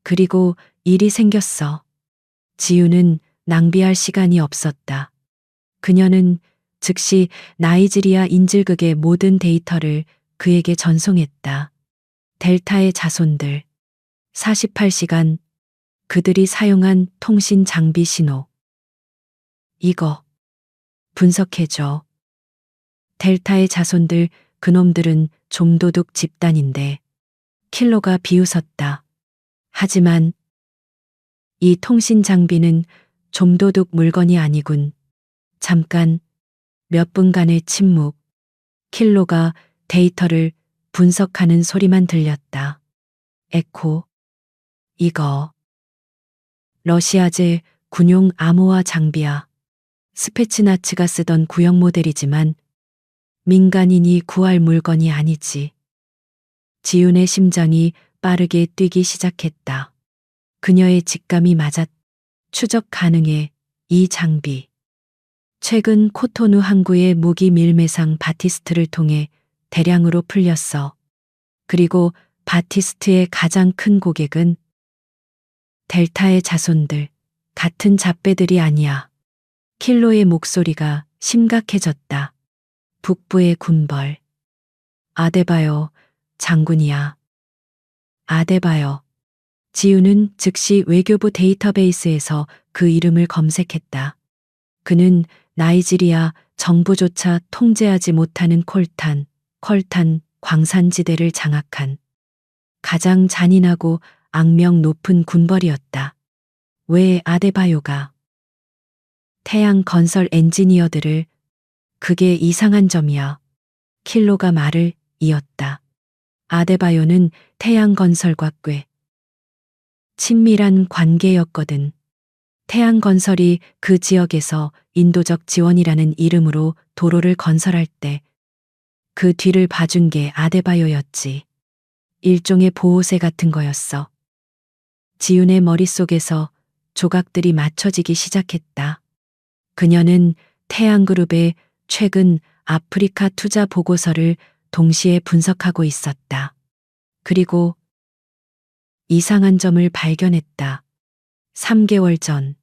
그리고 일이 생겼어. 지우는 낭비할 시간이 없었다. 그녀는 즉시 나이지리아 인질극의 모든 데이터를 그에게 전송했다. 델타의 자손들. 48시간 그들이 사용한 통신 장비 신호. 이거 분석해줘. 델타의 자손들, 그놈들은 좀도둑 집단인데. 킬로가 비웃었다. 하지만 이 통신 장비는 좀도둑 물건이 아니군. 잠깐 몇 분간의 침묵. 킬로가 데이터를 분석하는 소리만 들렸다. 에코. 이거 러시아제 군용 암호화 장비야. 스페츠나츠가 쓰던 구형 모델이지만 민간인이 구할 물건이 아니지. 지윤의 심장이 빠르게 뛰기 시작했다. 그녀의 직감이 맞았. 추적 가능해. 이 장비. 최근 코토누 항구의 무기 밀매상 바티스트를 통해 대량으로 풀렸어. 그리고 바티스트의 가장 큰 고객은 델타의 자손들, 같은 잡배들이 아니야. 킬로의 목소리가 심각해졌다. 북부의 군벌. 아데바요 장군이야. 아데바요. 지우는 즉시 외교부 데이터베이스에서 그 이름을 검색했다. 그는 나이지리아 정부조차 통제하지 못하는 콜탄 광산지대를 장악한 가장 잔인하고 악명 높은 군벌이었다. 왜 아데바요가 태양 건설 엔지니어들을. 그게 이상한 점이야. 킬로가 말을 이었다. 아데바요는 태양 건설과 꽤 친밀한 관계였거든. 태양건설이 그 지역에서 인도적 지원이라는 이름으로 도로를 건설할 때 그 뒤를 봐준 게 아데바요였지. 일종의 보호세 같은 거였어. 지윤의 머릿속에서 조각들이 맞춰지기 시작했다. 그녀는 태양그룹의 최근 아프리카 투자 보고서를 동시에 분석하고 있었다. 그리고 이상한 점을 발견했다. 3개월 전,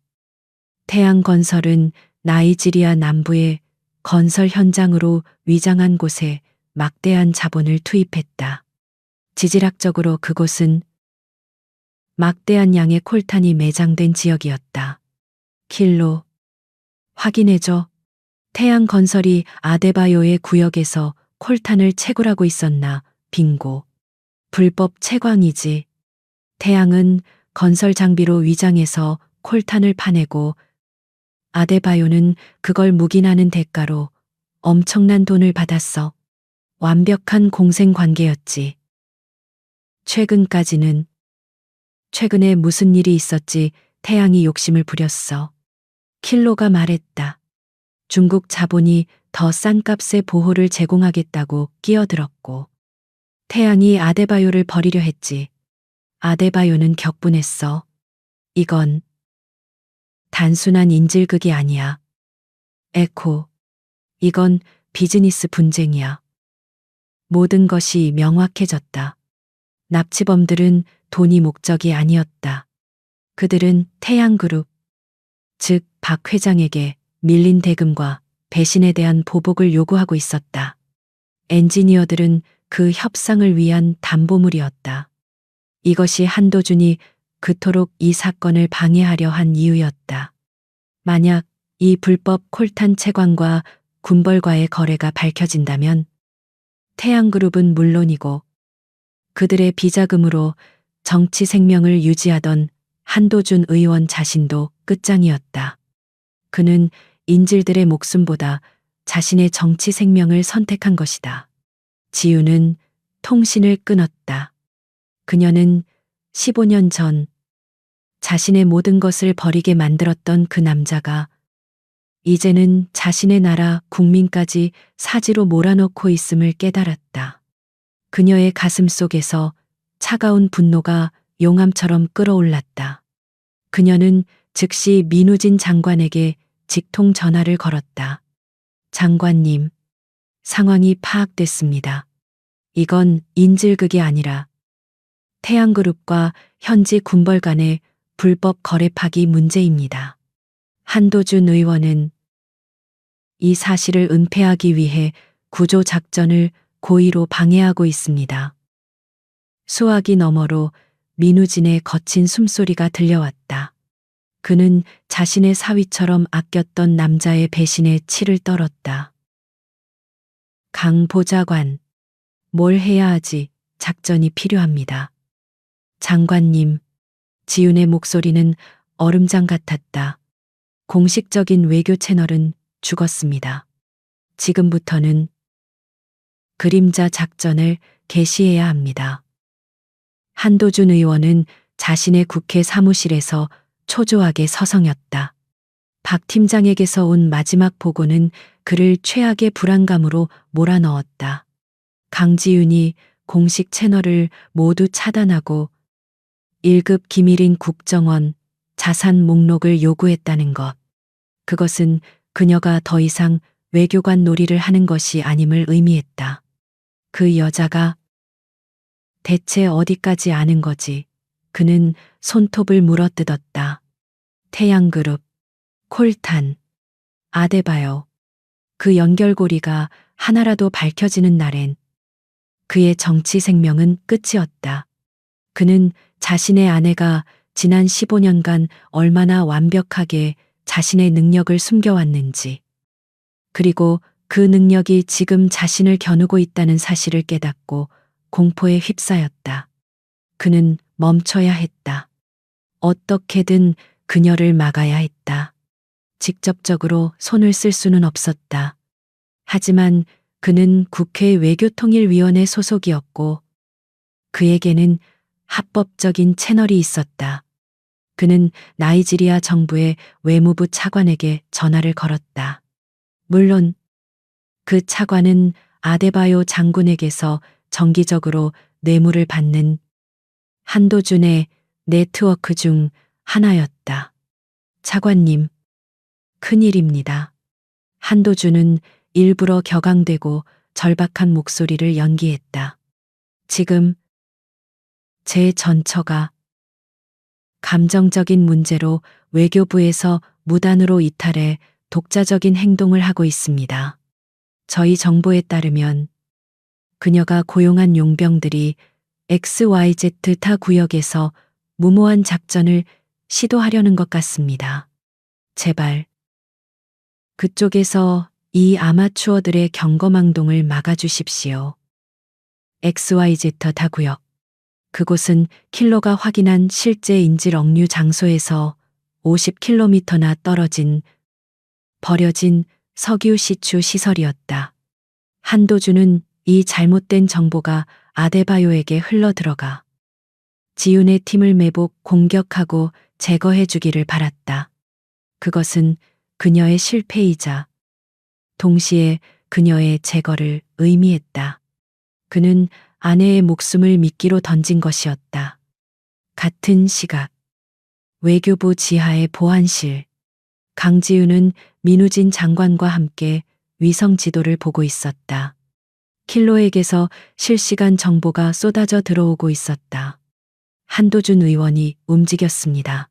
태양건설은 나이지리아 남부의 건설 현장으로 위장한 곳에 막대한 자본을 투입했다. 지질학적으로 그곳은 막대한 양의 콜탄이 매장된 지역이었다. 킬로, 확인해줘. 태양건설이 아데바요의 구역에서 콜탄을 채굴하고 있었나? 빙고. 불법 채광이지. 태양은 건설 장비로 위장해서 콜탄을 파내고 아데바요는 그걸 묵인하는 대가로 엄청난 돈을 받았어. 완벽한 공생 관계였지. 최근에 무슨 일이 있었지? 태양이 욕심을 부렸어. 킬로가 말했다. 중국 자본이 더 싼 값에 보호를 제공하겠다고 끼어들었고 태양이 아데바요를 버리려 했지. 아데바요는 격분했어. 이건 단순한 인질극이 아니야. 에코. 이건 비즈니스 분쟁이야. 모든 것이 명확해졌다. 납치범들은 돈이 목적이 아니었다. 그들은 태양그룹, 즉 박 회장에게 밀린 대금과 배신에 대한 보복을 요구하고 있었다. 엔지니어들은 그 협상을 위한 담보물이었다. 이것이 한도준이 그토록 이 사건을 방해하려 한 이유였다. 만약 이 불법 콜탄 채광과 군벌과의 거래가 밝혀진다면 태양그룹은 물론이고 그들의 비자금으로 정치 생명을 유지하던 한도준 의원 자신도 끝장이었다. 그는 인질들의 목숨보다 자신의 정치 생명을 선택한 것이다. 지우는 통신을 끊었다. 그녀는 15년 전 자신의 모든 것을 버리게 만들었던 그 남자가 이제는 자신의 나라 국민까지 사지로 몰아넣고 있음을 깨달았다. 그녀의 가슴 속에서 차가운 분노가 용암처럼 끓어올랐다. 그녀는 즉시 민우진 장관에게 직통 전화를 걸었다. 장관님, 상황이 파악됐습니다. 이건 인질극이 아니라 태양그룹과 현지 군벌 간의 불법 거래 파기 문제입니다. 한도준 의원은 이 사실을 은폐하기 위해 구조 작전을 고의로 방해하고 있습니다. 수화기 너머로 민우진의 거친 숨소리가 들려왔다. 그는 자신의 사위처럼 아꼈던 남자의 배신에 치를 떨었다. 강 보좌관, 뭘 해야 하지? 작전이 필요합니다. 장관님, 지윤의 목소리는 얼음장 같았다. 공식적인 외교 채널은 죽었습니다. 지금부터는 그림자 작전을 개시해야 합니다. 한도준 의원은 자신의 국회 사무실에서 초조하게 서성였다. 박 팀장에게서 온 마지막 보고는 그를 최악의 불안감으로 몰아넣었다. 강지윤이 공식 채널을 모두 차단하고 1급 기밀인 국정원 자산 목록을 요구했다는 것. 그것은 그녀가 더 이상 외교관 놀이를 하는 것이 아님을 의미했다. 그 여자가 대체 어디까지 아는 거지? 그는 손톱을 물어뜯었다. 태양그룹, 콜탄, 아데바요. 그 연결고리가 하나라도 밝혀지는 날엔 그의 정치 생명은 끝이었다. 그는 자신의 아내가 지난 15년간 얼마나 완벽하게 자신의 능력을 숨겨왔는지, 그리고 그 능력이 지금 자신을 겨누고 있다는 사실을 깨닫고 공포에 휩싸였다. 그는 멈춰야 했다. 어떻게든 그녀를 막아야 했다. 직접적으로 손을 쓸 수는 없었다. 하지만 그는 국회 외교통일위원회 소속이었고 그에게는 합법적인 채널이 있었다. 그는 나이지리아 정부의 외무부 차관에게 전화를 걸었다. 물론 그 차관은 아데바요 장군에게서 정기적으로 뇌물을 받는 한도준의 네트워크 중 하나였다. 차관님, 큰일입니다. 한도준은 일부러 격앙되고 절박한 목소리를 연기했다. 지금 제 전처가 감정적인 문제로 외교부에서 무단으로 이탈해 독자적인 행동을 하고 있습니다. 저희 정보에 따르면 그녀가 고용한 용병들이 XYZ 타 구역에서 무모한 작전을 시도하려는 것 같습니다. 제발 그쪽에서 이 아마추어들의 경거망동을 막아주십시오. XYZ 타 구역. 그곳은 킬러가 확인한 실제 인질 억류 장소에서 50km나 떨어진 버려진 석유 시추 시설이었다. 한도준은 이 잘못된 정보가 아데바요에게 흘러들어가 지윤의 팀을 매복 공격하고 제거해 주기를 바랐다. 그것은 그녀의 실패이자 동시에 그녀의 제거를 의미했다. 그는 아내의 목숨을 미끼로 던진 것이었다. 같은 시각 외교부 지하의 보안실. 강지윤은 민우진 장관과 함께 위성 지도를 보고 있었다. 킬로에게서 실시간 정보가 쏟아져 들어오고 있었다. 한도준 의원이 움직였습니다.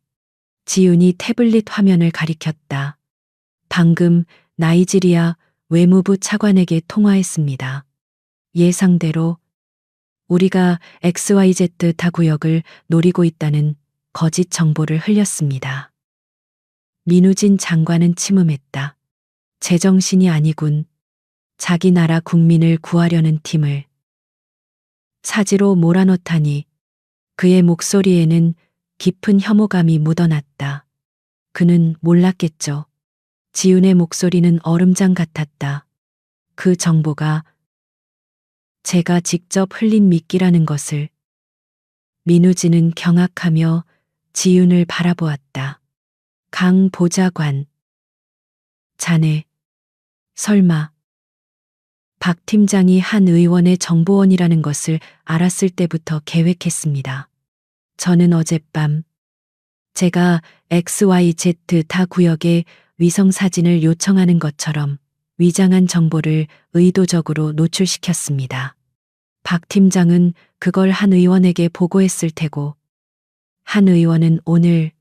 지윤이 태블릿 화면을 가리켰다. 방금 나이지리아 외무부 차관에게 통화했습니다. 예상대로 우리가 XYZ 타 구역을 노리고 있다는 거짓 정보를 흘렸습니다. 민우진 장관은 침음했다. 제정신이 아니군. 자기 나라 국민을 구하려는 팀을 사지로 몰아넣다니. 그의 목소리에는 깊은 혐오감이 묻어났다. 그는 몰랐겠죠. 지윤의 목소리는 얼음장 같았다. 그 정보가 제가 직접 흘린 미끼라는 것을. 민우진은 경악하며 지윤을 바라보았다. 강 보좌관. 자네, 설마 박 팀장이 한 의원의 정보원이라는 것을 알았을 때부터 계획했습니다. 저는 어젯밤 제가 XYZ 타 구역에 위성 사진을 요청하는 것처럼 위장한 정보를 의도적으로 노출시켰습니다. 박 팀장은 그걸 한 의원에게 보고했을 테고 한 의원은 오늘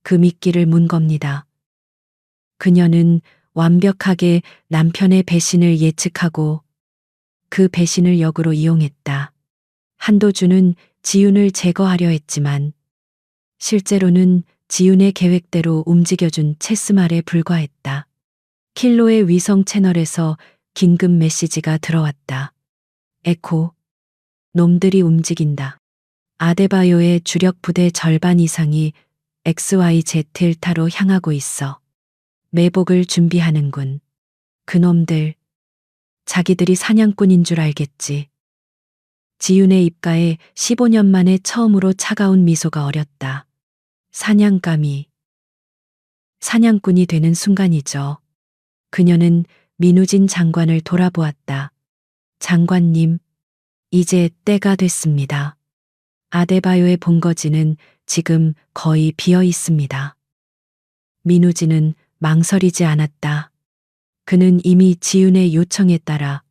그 미끼를 문 겁니다. 그녀는 완벽하게 남편의 배신을 예측하고 그 배신을 역으로 이용했다. 한도준은 지윤을 제거하려 했지만 실제로는 지윤의 계획대로 움직여준 체스말에 불과했다. 킬로의 위성 채널에서 긴급 메시지가 들어왔다. 에코, 놈들이 움직인다. 아데바요의 주력 부대 절반 이상이 XYZ 일타로 향하고 있어. 매복을 준비하는군. 그놈들, 자기들이 사냥꾼인 줄 알겠지. 지윤의 입가에 15년 만에 처음으로 차가운 미소가 어렸다. 사냥감이 사냥꾼이 되는 순간이죠. 그녀는 민우진 장관을 돌아보았다. 장관님, 이제 때가 됐습니다. 아데바요의 본거지는 지금 거의 비어 있습니다. 민우진은 망설이지 않았다. 그는 이미 지윤의 요청에 따라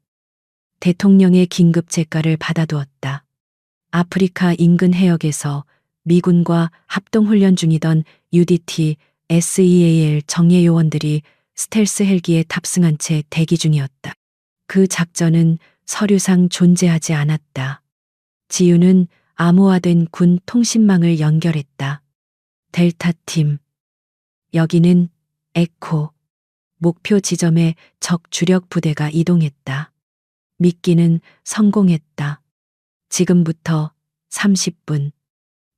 대통령의 긴급 재가를 받아두었다. 아프리카 인근 해역에서 미군과 합동훈련 중이던 UDT, SEAL 정예 요원들이 스텔스 헬기에 탑승한 채 대기 중이었다. 그 작전은 서류상 존재하지 않았다. 지윤은 암호화된 군 통신망을 연결했다. 델타팀. 여기는 에코. 목표 지점에 적 주력 부대가 이동했다. 미끼는 성공했다. 지금부터 30분.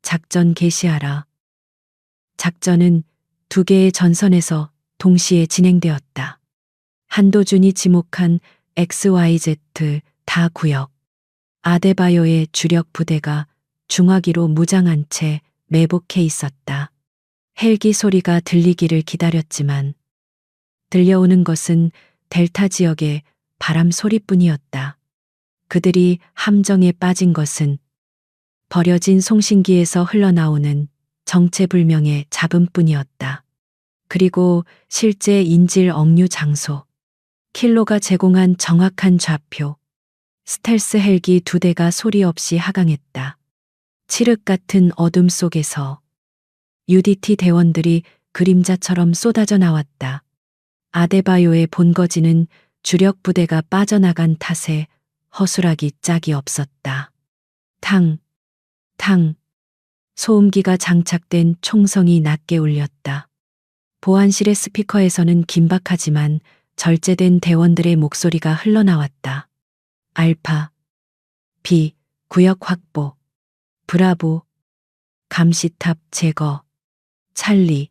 작전 개시하라. 작전은 2개의 전선에서 동시에 진행되었다. 한도준이 지목한 XYZ 타 구역. 아데바요의 주력 부대가 중화기로 무장한 채 매복해 있었다. 헬기 소리가 들리기를 기다렸지만 들려오는 것은 델타 지역의 바람 소리뿐이었다. 그들이 함정에 빠진 것은 버려진 송신기에서 흘러나오는 정체불명의 잡음뿐이었다. 그리고 실제 인질 억류 장소, 킬로가 제공한 정확한 좌표, 스텔스 헬기 2대가 소리 없이 하강했다. 칠흑 같은 어둠 속에서 UDT 대원들이 그림자처럼 쏟아져 나왔다. 아데바요의 본거지는 주력 부대가 빠져나간 탓에 허술하기 짝이 없었다. 탕, 탕, 소음기가 장착된 총성이 낮게 울렸다. 보안실의 스피커에서는 긴박하지만 절제된 대원들의 목소리가 흘러나왔다. 알파, B, 구역 확보, 브라보, 감시탑 제거, 찰리,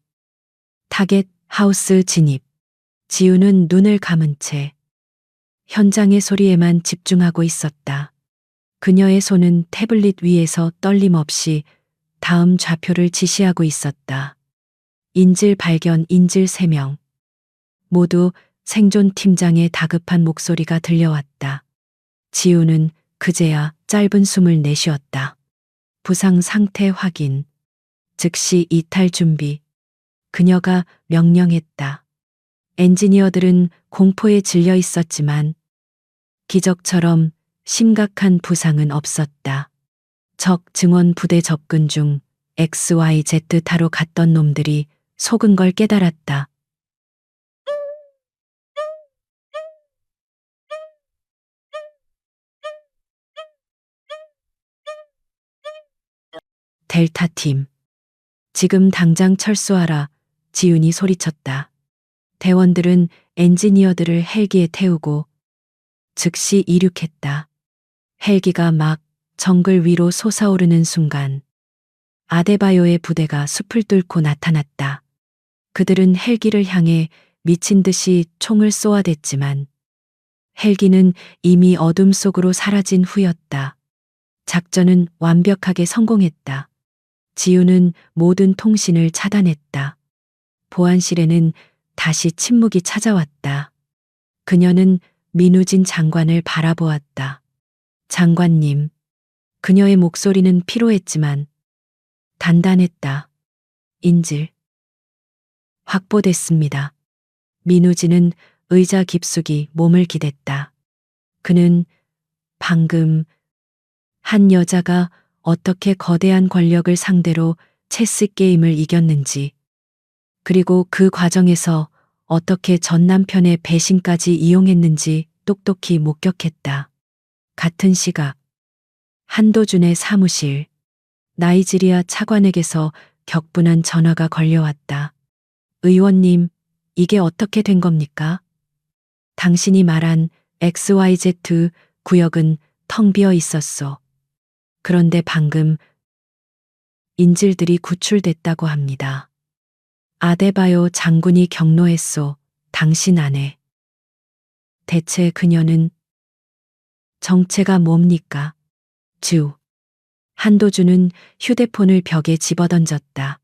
타겟 하우스 진입. 지우는 눈을 감은 채 현장의 소리에만 집중하고 있었다. 그녀의 손은 태블릿 위에서 떨림 없이 다음 좌표를 지시하고 있었다. 인질 발견 인질 3명. 모두 생존 팀장의 다급한 목소리가 들려왔다. 지우는 그제야 짧은 숨을 내쉬었다. 부상 상태 확인. 즉시 이탈 준비. 그녀가 명령했다. 엔지니어들은 공포에 질려 있었지만 기적처럼 심각한 부상은 없었다. 적 증원 부대 접근 중 XYZ 타로 갔던 놈들이 속은 걸 깨달았다. 델타팀. 지금 당장 철수하라. 지훈이 소리쳤다. 대원들은 엔지니어들을 헬기에 태우고 즉시 이륙했다. 헬기가 막 정글 위로 솟아오르는 순간 아데바요의 부대가 숲을 뚫고 나타났다. 그들은 헬기를 향해 미친 듯이 총을 쏘아댔지만 헬기는 이미 어둠 속으로 사라진 후였다. 작전은 완벽하게 성공했다. 지우는 모든 통신을 차단했다. 보안실에는 다시 침묵이 찾아왔다. 그녀는 민우진 장관을 바라보았다. 장관님. 그녀의 목소리는 피로했지만 단단했다. 인질. 확보됐습니다. 민우진은 의자 깊숙이 몸을 기댔다. 그는 방금 한 여자가 어떻게 거대한 권력을 상대로 체스 게임을 이겼는지, 그리고 그 과정에서 어떻게 전 남편의 배신까지 이용했는지 똑똑히 목격했다. 같은 시각, 한도준의 사무실, 나이지리아 차관에게서 격분한 전화가 걸려왔다. 의원님, 이게 어떻게 된 겁니까? 당신이 말한 XYZ 구역은 텅 비어 있었소. 그런데 방금 인질들이 구출됐다고 합니다. 아데바요 장군이 경로했소. 당신 아내. 대체 그녀는 정체가 뭡니까? 주. 한도준은 휴대폰을 벽에 집어던졌다.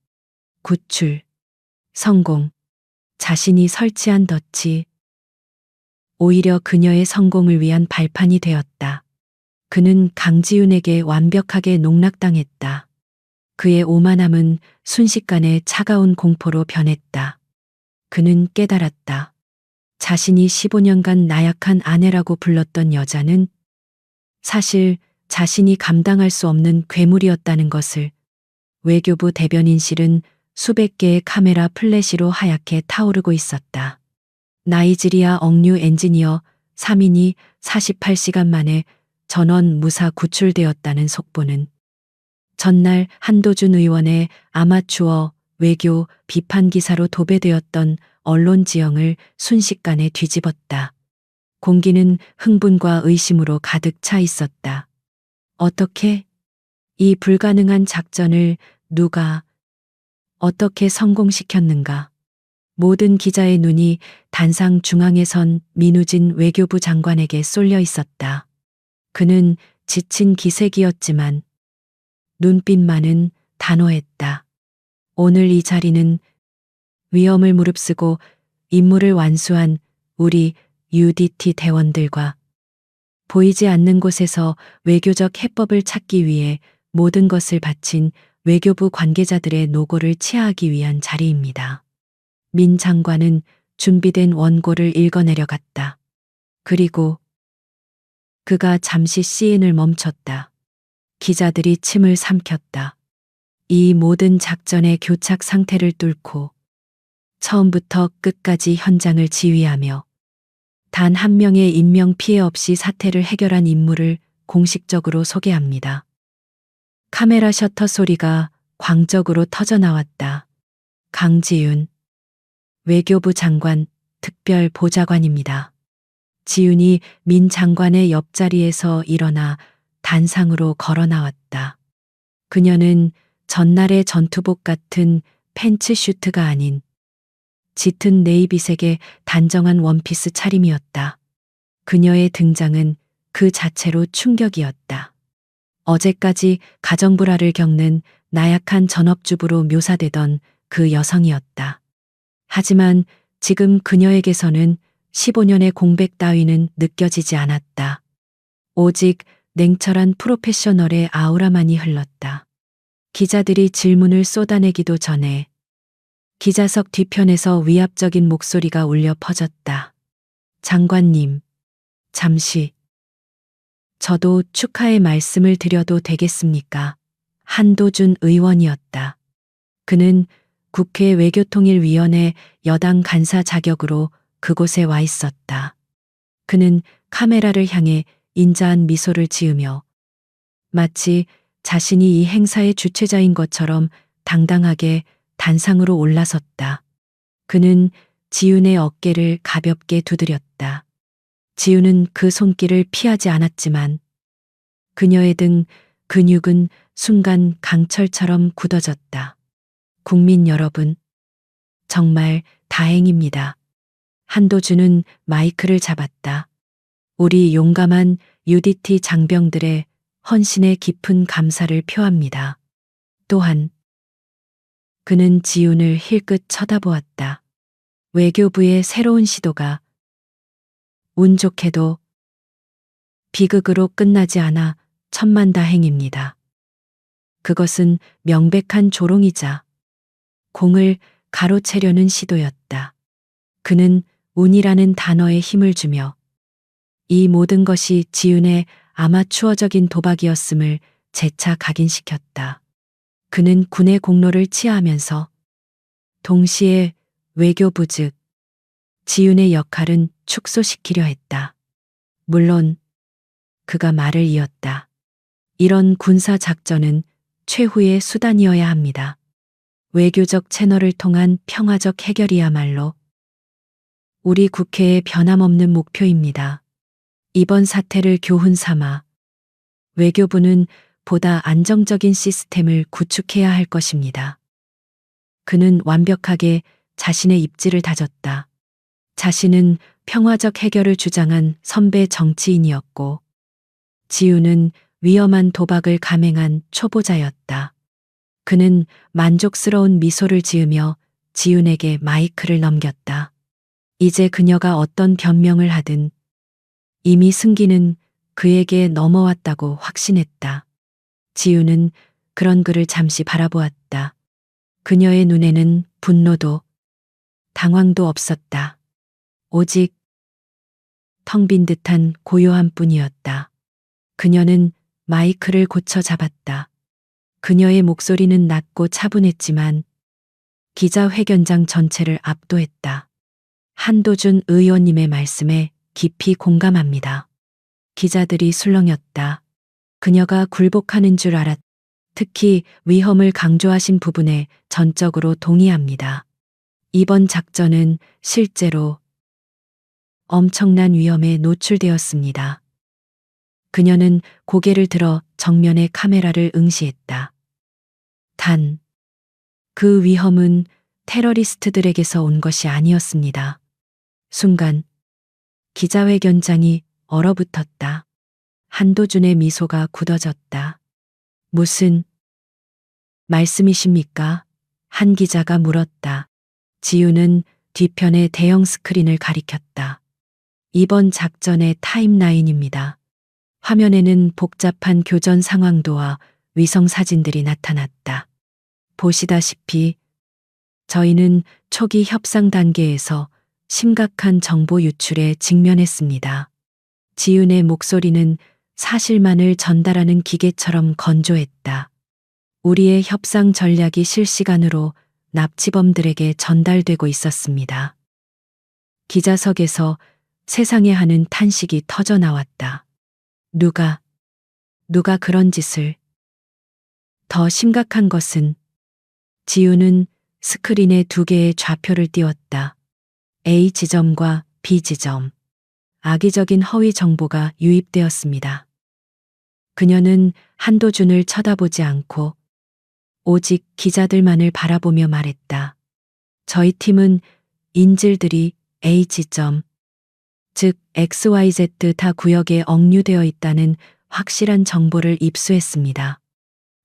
구출. 성공. 자신이 설치한 덫이 오히려 그녀의 성공을 위한 발판이 되었다. 그는 강지윤에게 완벽하게 농락당했다. 그의 오만함은 순식간에 차가운 공포로 변했다. 그는 깨달았다. 자신이 15년간 나약한 아내라고 불렀던 여자는 사실 자신이 감당할 수 없는 괴물이었다는 것을. 외교부 대변인실은 수백 개의 카메라 플래시로 하얗게 타오르고 있었다. 나이지리아 억류 엔지니어 3인이 48시간 만에 전원 무사 구출되었다는 속보는 전날 한도준 의원의 아마추어 외교 비판 기사로 도배되었던 언론 지형을 순식간에 뒤집었다. 공기는 흥분과 의심으로 가득 차 있었다. 어떻게? 이 불가능한 작전을 누가 어떻게 성공시켰는가? 모든 기자의 눈이 단상 중앙에 선 민우진 외교부 장관에게 쏠려 있었다. 그는 지친 기색이었지만 눈빛만은 단호했다. 오늘 이 자리는 위험을 무릅쓰고 임무를 완수한 우리 UDT 대원들과 보이지 않는 곳에서 외교적 해법을 찾기 위해 모든 것을 바친 외교부 관계자들의 노고를 치하하기 위한 자리입니다. 민 장관은 준비된 원고를 읽어내려갔다. 그리고 그가 잠시 시인을 멈췄다. 기자들이 침을 삼켰다. 이 모든 작전의 교착 상태를 뚫고 처음부터 끝까지 현장을 지휘하며 단 한 명의 인명 피해 없이 사태를 해결한 인물을 공식적으로 소개합니다. 카메라 셔터 소리가 광적으로 터져 나왔다. 강지윤, 외교부 장관, 특별 보좌관입니다. 지윤이 민 장관의 옆자리에서 일어나 단상으로 걸어 나왔다. 그녀는 전날의 전투복 같은 팬츠 슈트가 아닌 짙은 네이비색의 단정한 원피스 차림이었다. 그녀의 등장은 그 자체로 충격이었다. 어제까지 가정불화를 겪는 나약한 전업주부로 묘사되던 그 여성이었다. 하지만 지금 그녀에게서는 15년의 공백 따위는 느껴지지 않았다. 오직 냉철한 프로페셔널의 아우라만이 흘렀다. 기자들이 질문을 쏟아내기도 전에 기자석 뒤편에서 위압적인 목소리가 울려 퍼졌다. 장관님, 잠시 저도 축하의 말씀을 드려도 되겠습니까? 한도준 의원이었다. 그는 국회 외교통일위원회 여당 간사 자격으로 그곳에 와 있었다. 그는 카메라를 향해 인자한 미소를 지으며 마치 자신이 이 행사의 주최자인 것처럼 당당하게 단상으로 올라섰다. 그는 지윤의 어깨를 가볍게 두드렸다. 지윤은 그 손길을 피하지 않았지만 그녀의 등 근육은 순간 강철처럼 굳어졌다. 국민 여러분, 정말 다행입니다. 한도준은 마이크를 잡았다. 우리 용감한 UDT 장병들의 헌신에 깊은 감사를 표합니다. 또한 그는 지윤을 힐끗 쳐다보았다. 외교부의 새로운 시도가 운 좋게도 비극으로 끝나지 않아 천만다행입니다. 그것은 명백한 조롱이자 공을 가로채려는 시도였다. 그는 운이라는 단어에 힘을 주며 이 모든 것이 지윤의 아마추어적인 도박이었음을 재차 각인시켰다. 그는 군의 공로를 치하하면서 동시에 외교부 즉 지윤의 역할은 축소시키려 했다. 물론 그가 말을 이었다. 이런 군사 작전은 최후의 수단이어야 합니다. 외교적 채널을 통한 평화적 해결이야말로 우리 국회의 변함없는 목표입니다. 이번 사태를 교훈 삼아 외교부는 보다 안정적인 시스템을 구축해야 할 것입니다. 그는 완벽하게 자신의 입지를 다졌다. 자신은 평화적 해결을 주장한 선배 정치인이었고 지윤은 위험한 도박을 감행한 초보자였다. 그는 만족스러운 미소를 지으며 지윤에게 마이크를 넘겼다. 이제 그녀가 어떤 변명을 하든 이미 승기는 그에게 넘어왔다고 확신했다. 지윤은 그런 그를 잠시 바라보았다. 그녀의 눈에는 분노도 당황도 없었다. 오직 텅 빈 듯한 고요함 뿐이었다. 그녀는 마이크를 고쳐 잡았다. 그녀의 목소리는 낮고 차분했지만 기자회견장 전체를 압도했다. 한도준 의원님의 말씀에 깊이 공감합니다. 기자들이 술렁였다. 그녀가 굴복하는 줄 알았다. 특히 위험을 강조하신 부분에 전적으로 동의합니다. 이번 작전은 실제로 엄청난 위험에 노출되었습니다. 그녀는 고개를 들어 정면의 카메라를 응시했다. 단, 그 위험은 테러리스트들에게서 온 것이 아니었습니다. 순간 기자회견장이 얼어붙었다. 한도준의 미소가 굳어졌다. 무슨 말씀이십니까? 한 기자가 물었다. 지우는 뒤편의 대형 스크린을 가리켰다. 이번 작전의 타임라인입니다. 화면에는 복잡한 교전 상황도와 위성 사진들이 나타났다. 보시다시피 저희는 초기 협상 단계에서 심각한 정보 유출에 직면했습니다. 지윤의 목소리는 사실만을 전달하는 기계처럼 건조했다. 우리의 협상 전략이 실시간으로 납치범들에게 전달되고 있었습니다. 기자석에서 세상에 하는 탄식이 터져 나왔다. 누가 그런 짓을. 더 심각한 것은 지우는 스크린에 두 개의 좌표를 띄웠다. A 지점과 B 지점. 악의적인 허위 정보가 유입되었습니다. 그녀는 한도준을 쳐다보지 않고 오직 기자들만을 바라보며 말했다. 저희 팀은 인질들이 A 지점, 즉 XYZ 타 구역에 억류되어 있다는 확실한 정보를 입수했습니다.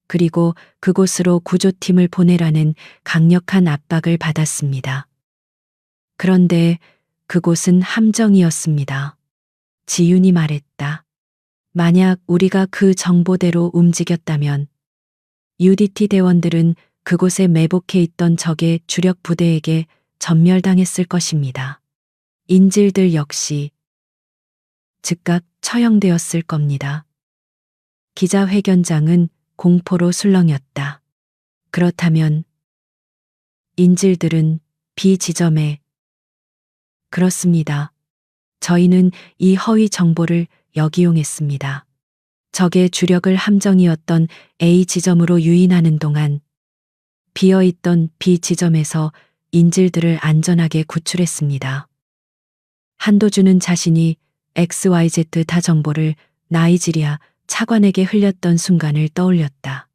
그리고 그곳으로 구조팀을 보내라는 강력한 압박을 받았습니다. 그런데 그곳은 함정이었습니다. 지윤이 말했다. 만약 우리가 그 정보대로 움직였다면 UDT 대원들은 그곳에 매복해 있던 적의 주력 부대에게 전멸당했을 것입니다. 인질들 역시 즉각 처형되었을 겁니다. 기자회견장은 공포로 술렁였다. 그렇다면 인질들은 B 지점에. 그렇습니다. 저희는 이 허위 정보를 역이용했습니다. 적의 주력을 함정이었던 A 지점으로 유인하는 동안 비어있던 B 지점에서 인질들을 안전하게 구출했습니다. 한도준은 자신이 XYZ 타 정보를 나이지리아 차관에게 흘렸던 순간을 떠올렸다.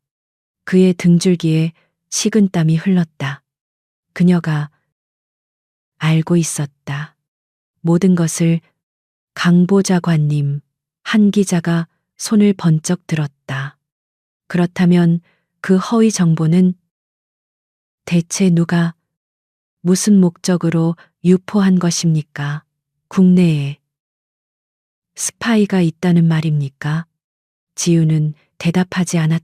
그의 등줄기에 식은땀이 흘렀다. 그녀가 알고 있었다. 모든 것을. 강보좌관님, 한 기자가 손을 번쩍 들었다. 그렇다면 그 허위 정보는 대체 누가, 무슨 목적으로 유포한 것입니까? 국내에 스파이가 있다는 말입니까? 지우는 대답하지 않았.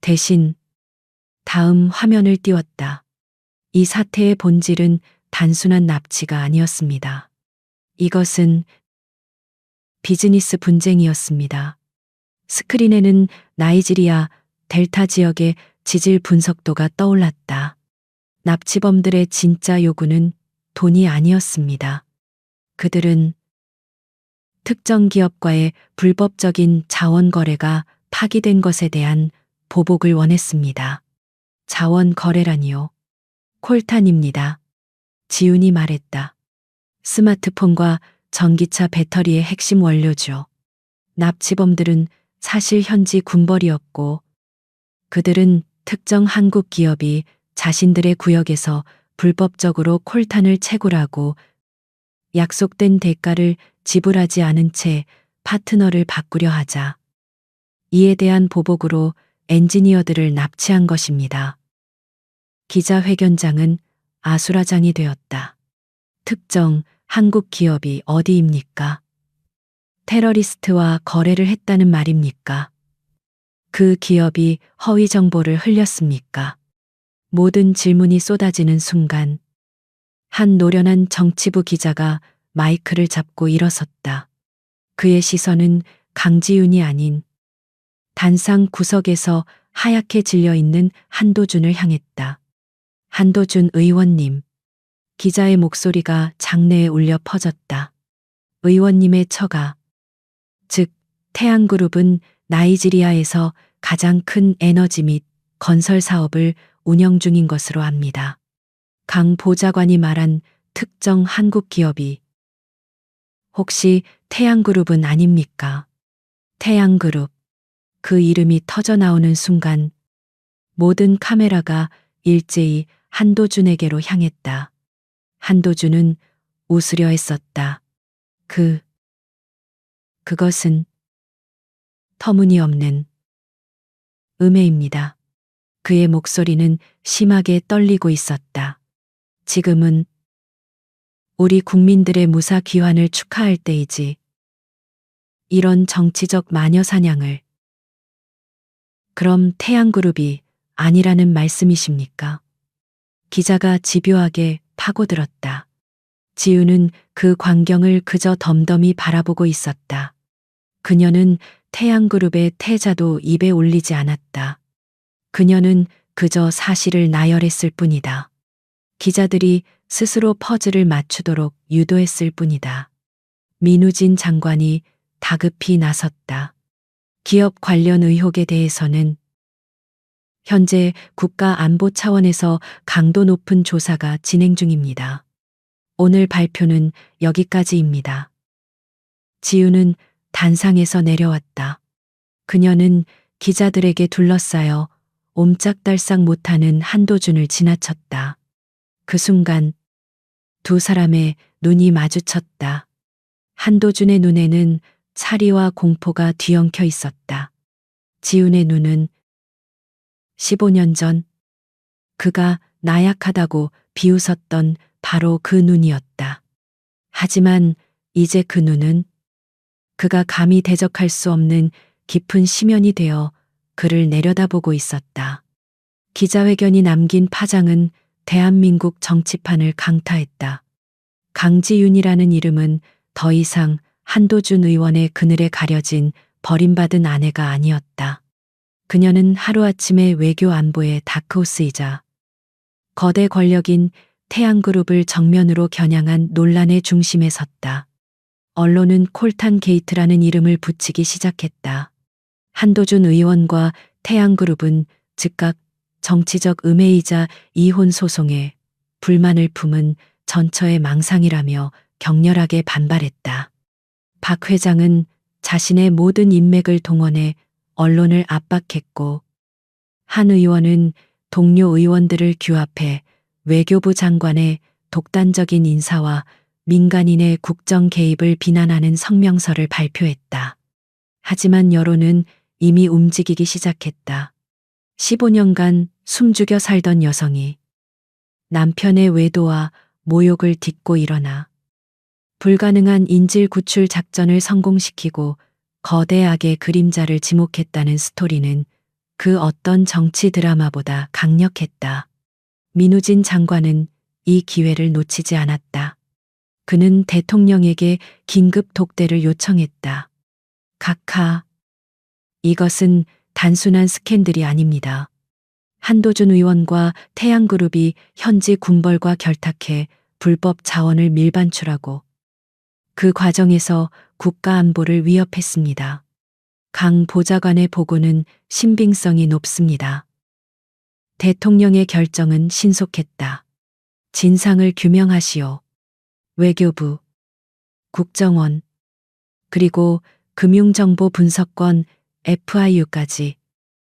대신 다음 화면을 띄웠다. 이 사태의 본질은 단순한 납치가 아니었습니다. 이것은 비즈니스 분쟁이었습니다. 스크린에는 나이지리아 델타 지역의 지질 분석도가 떠올랐다. 납치범들의 진짜 요구는 돈이 아니었습니다. 그들은 특정 기업과의 불법적인 자원 거래가 파기된 것에 대한 보복을 원했습니다. 자원 거래라니요. 콜탄입니다. 지훈이 말했다. 스마트폰과 전기차 배터리의 핵심 원료죠. 납치범들은 사실 현지 군벌이었고 그들은 특정 한국 기업이 자신들의 구역에서 불법적으로 콜탄을 채굴하고 약속된 대가를 지불하지 않은 채 파트너를 바꾸려 하자. 이에 대한 보복으로 엔지니어들을 납치한 것입니다. 기자회견장은 아수라장이 되었다. 특정 한국 기업이 어디입니까? 테러리스트와 거래를 했다는 말입니까? 그 기업이 허위 정보를 흘렸습니까? 모든 질문이 쏟아지는 순간 한 노련한 정치부 기자가 마이크를 잡고 일어섰다. 그의 시선은 강지윤이 아닌 단상 구석에서 하얗게 질려있는 한도준을 향했다. 한도준 의원님. 기자의 목소리가 장내에 울려 퍼졌다. 의원님의 처가, 즉 태양그룹은 나이지리아에서 가장 큰 에너지 및 건설 사업을 운영 중인 것으로 압니다. 강 보좌관이 말한 특정 한국 기업이 혹시 태양그룹은 아닙니까? 태양그룹. 그 이름이 터져 나오는 순간 모든 카메라가 일제히 한도준에게로 향했다. 한도준은 웃으려 했었다. 그것은 터무니없는 음해입니다. 그의 목소리는 심하게 떨리고 있었다. 지금은 우리 국민들의 무사 귀환을 축하할 때이지. 이런 정치적 마녀 사냥을. 그럼 태양그룹이 아니라는 말씀이십니까? 기자가 집요하게 파고들었다. 지우는 그 광경을 그저 덤덤히 바라보고 있었다. 그녀는 태양그룹의 태자도 입에 올리지 않았다. 그녀는 그저 사실을 나열했을 뿐이다. 기자들이 스스로 퍼즐을 맞추도록 유도했을 뿐이다. 민우진 장관이 다급히 나섰다. 기업 관련 의혹에 대해서는 현재 국가안보 차원에서 강도 높은 조사가 진행 중입니다. 오늘 발표는 여기까지입니다. 지우는 단상에서 내려왔다. 그녀는 기자들에게 둘러싸여 옴짝달싹 못하는 한도준을 지나쳤다. 그 순간 두 사람의 눈이 마주쳤다. 한도준의 눈에는 차리와 공포가 뒤엉켜 있었다. 지훈의 눈은 15년 전 그가 나약하다고 비웃었던 바로 그 눈이었다. 하지만 이제 그 눈은 그가 감히 대적할 수 없는 깊은 심연이 되어 그를 내려다보고 있었다. 기자회견이 남긴 파장은 대한민국 정치판을 강타했다. 강지윤이라는 이름은 더 이상 한도준 의원의 그늘에 가려진 버림받은 아내가 아니었다. 그녀는 하루아침에 외교 안보의 다크호스이자 거대 권력인 태양그룹을 정면으로 겨냥한 논란의 중심에 섰다. 언론은 콜탄 게이트라는 이름을 붙이기 시작했다. 한도준 의원과 태양그룹은 즉각 정치적 음해이자 이혼 소송에 불만을 품은 전처의 망상이라며 격렬하게 반발했다. 박 회장은 자신의 모든 인맥을 동원해 언론을 압박했고, 한 의원은 동료 의원들을 규합해 외교부 장관의 독단적인 인사와 민간인의 국정 개입을 비난하는 성명서를 발표했다. 하지만 여론은 이미 움직이기 시작했다. 15년간 숨죽여 살던 여성이 남편의 외도와 모욕을 딛고 일어나 불가능한 인질 구출 작전을 성공시키고 거대 악의 그림자를 지목했다는 스토리는 그 어떤 정치 드라마보다 강력했다. 민우진 장관은 이 기회를 놓치지 않았다. 그는 대통령에게 긴급 독대를 요청했다. 각하, 이것은 단순한 스캔들이 아닙니다. 한도준 의원과 태양그룹이 현지 군벌과 결탁해 불법 자원을 밀반출하고 그 과정에서 국가안보를 위협했습니다. 강 보좌관의 보고는 신빙성이 높습니다. 대통령의 결정은 신속했다. 진상을 규명하시오. 외교부, 국정원, 그리고 금융정보분석권 FIU까지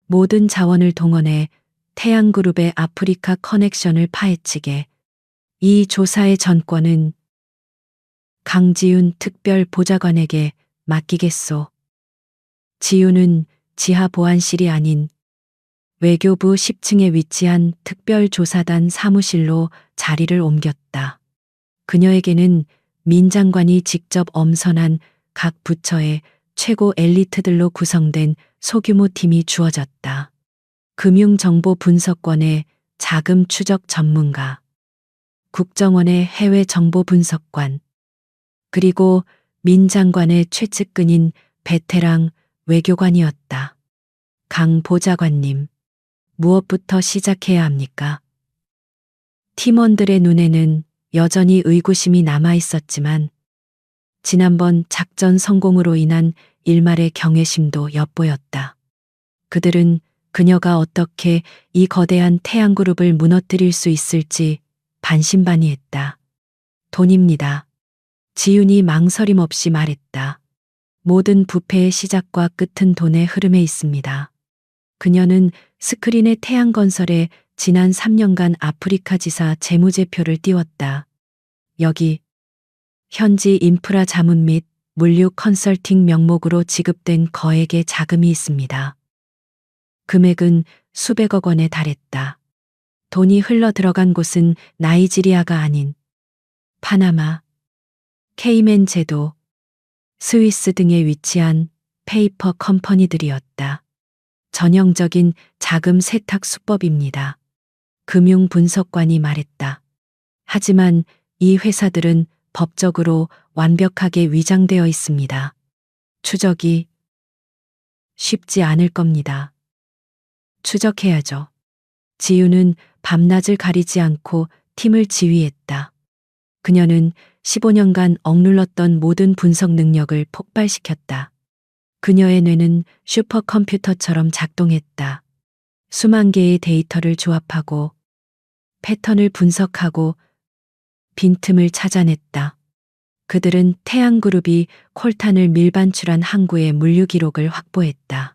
모든 자원을 동원해 태양그룹의 아프리카 커넥션을 파헤치게. 이 조사의 전권은 강지윤 특별보좌관에게 맡기겠소. 지윤은 지하 보안실이 아닌 외교부 10층에 위치한 특별조사단 사무실로 자리를 옮겼다. 그녀에게는 민 장관이 직접 엄선한 각 부처의 최고 엘리트들로 구성된 소규모 팀이 주어졌다. 금융정보분석권의 자금 추적 전문가, 국정원의 해외 정보 분석관, 그리고 민 장관의 최측근인 베테랑 외교관이었다. 강 보좌관님, 무엇부터 시작해야 합니까? 팀원들의 눈에는 여전히 의구심이 남아 있었지만 지난번 작전 성공으로 인한 일말의 경외심도 엿보였다. 그들은 그녀가 어떻게 이 거대한 태양그룹을 무너뜨릴 수 있을지 반신반의했다. 돈입니다. 지윤이 망설임 없이 말했다. 모든 부패의 시작과 끝은 돈의 흐름에 있습니다. 그녀는 스크린에 태양건설의 지난 3년간 아프리카 지사 재무제표를 띄웠다. 여기 현지 인프라 자문 및 물류 컨설팅 명목으로 지급된 거액의 자금이 있습니다. 금액은 수백억 원에 달했다. 돈이 흘러 들어간 곳은 나이지리아가 아닌 파나마, 케이맨 제도, 스위스 등에 위치한 페이퍼 컴퍼니들이었다. 전형적인 자금 세탁 수법입니다. 금융 분석관이 말했다. 하지만 이 회사들은 법적으로 완벽하게 위장되어 있습니다. 추적이 쉽지 않을 겁니다. 추적해야죠. 지유는 밤낮을 가리지 않고 팀을 지휘했다. 그녀는 15년간 억눌렀던 모든 분석 능력을 폭발시켰다. 그녀의 뇌는 슈퍼컴퓨터처럼 작동했다. 수만 개의 데이터를 조합하고 패턴을 분석하고 빈틈을 찾아냈다. 그들은 태양그룹이 콜탄을 밀반출한 항구의 물류 기록을 확보했다.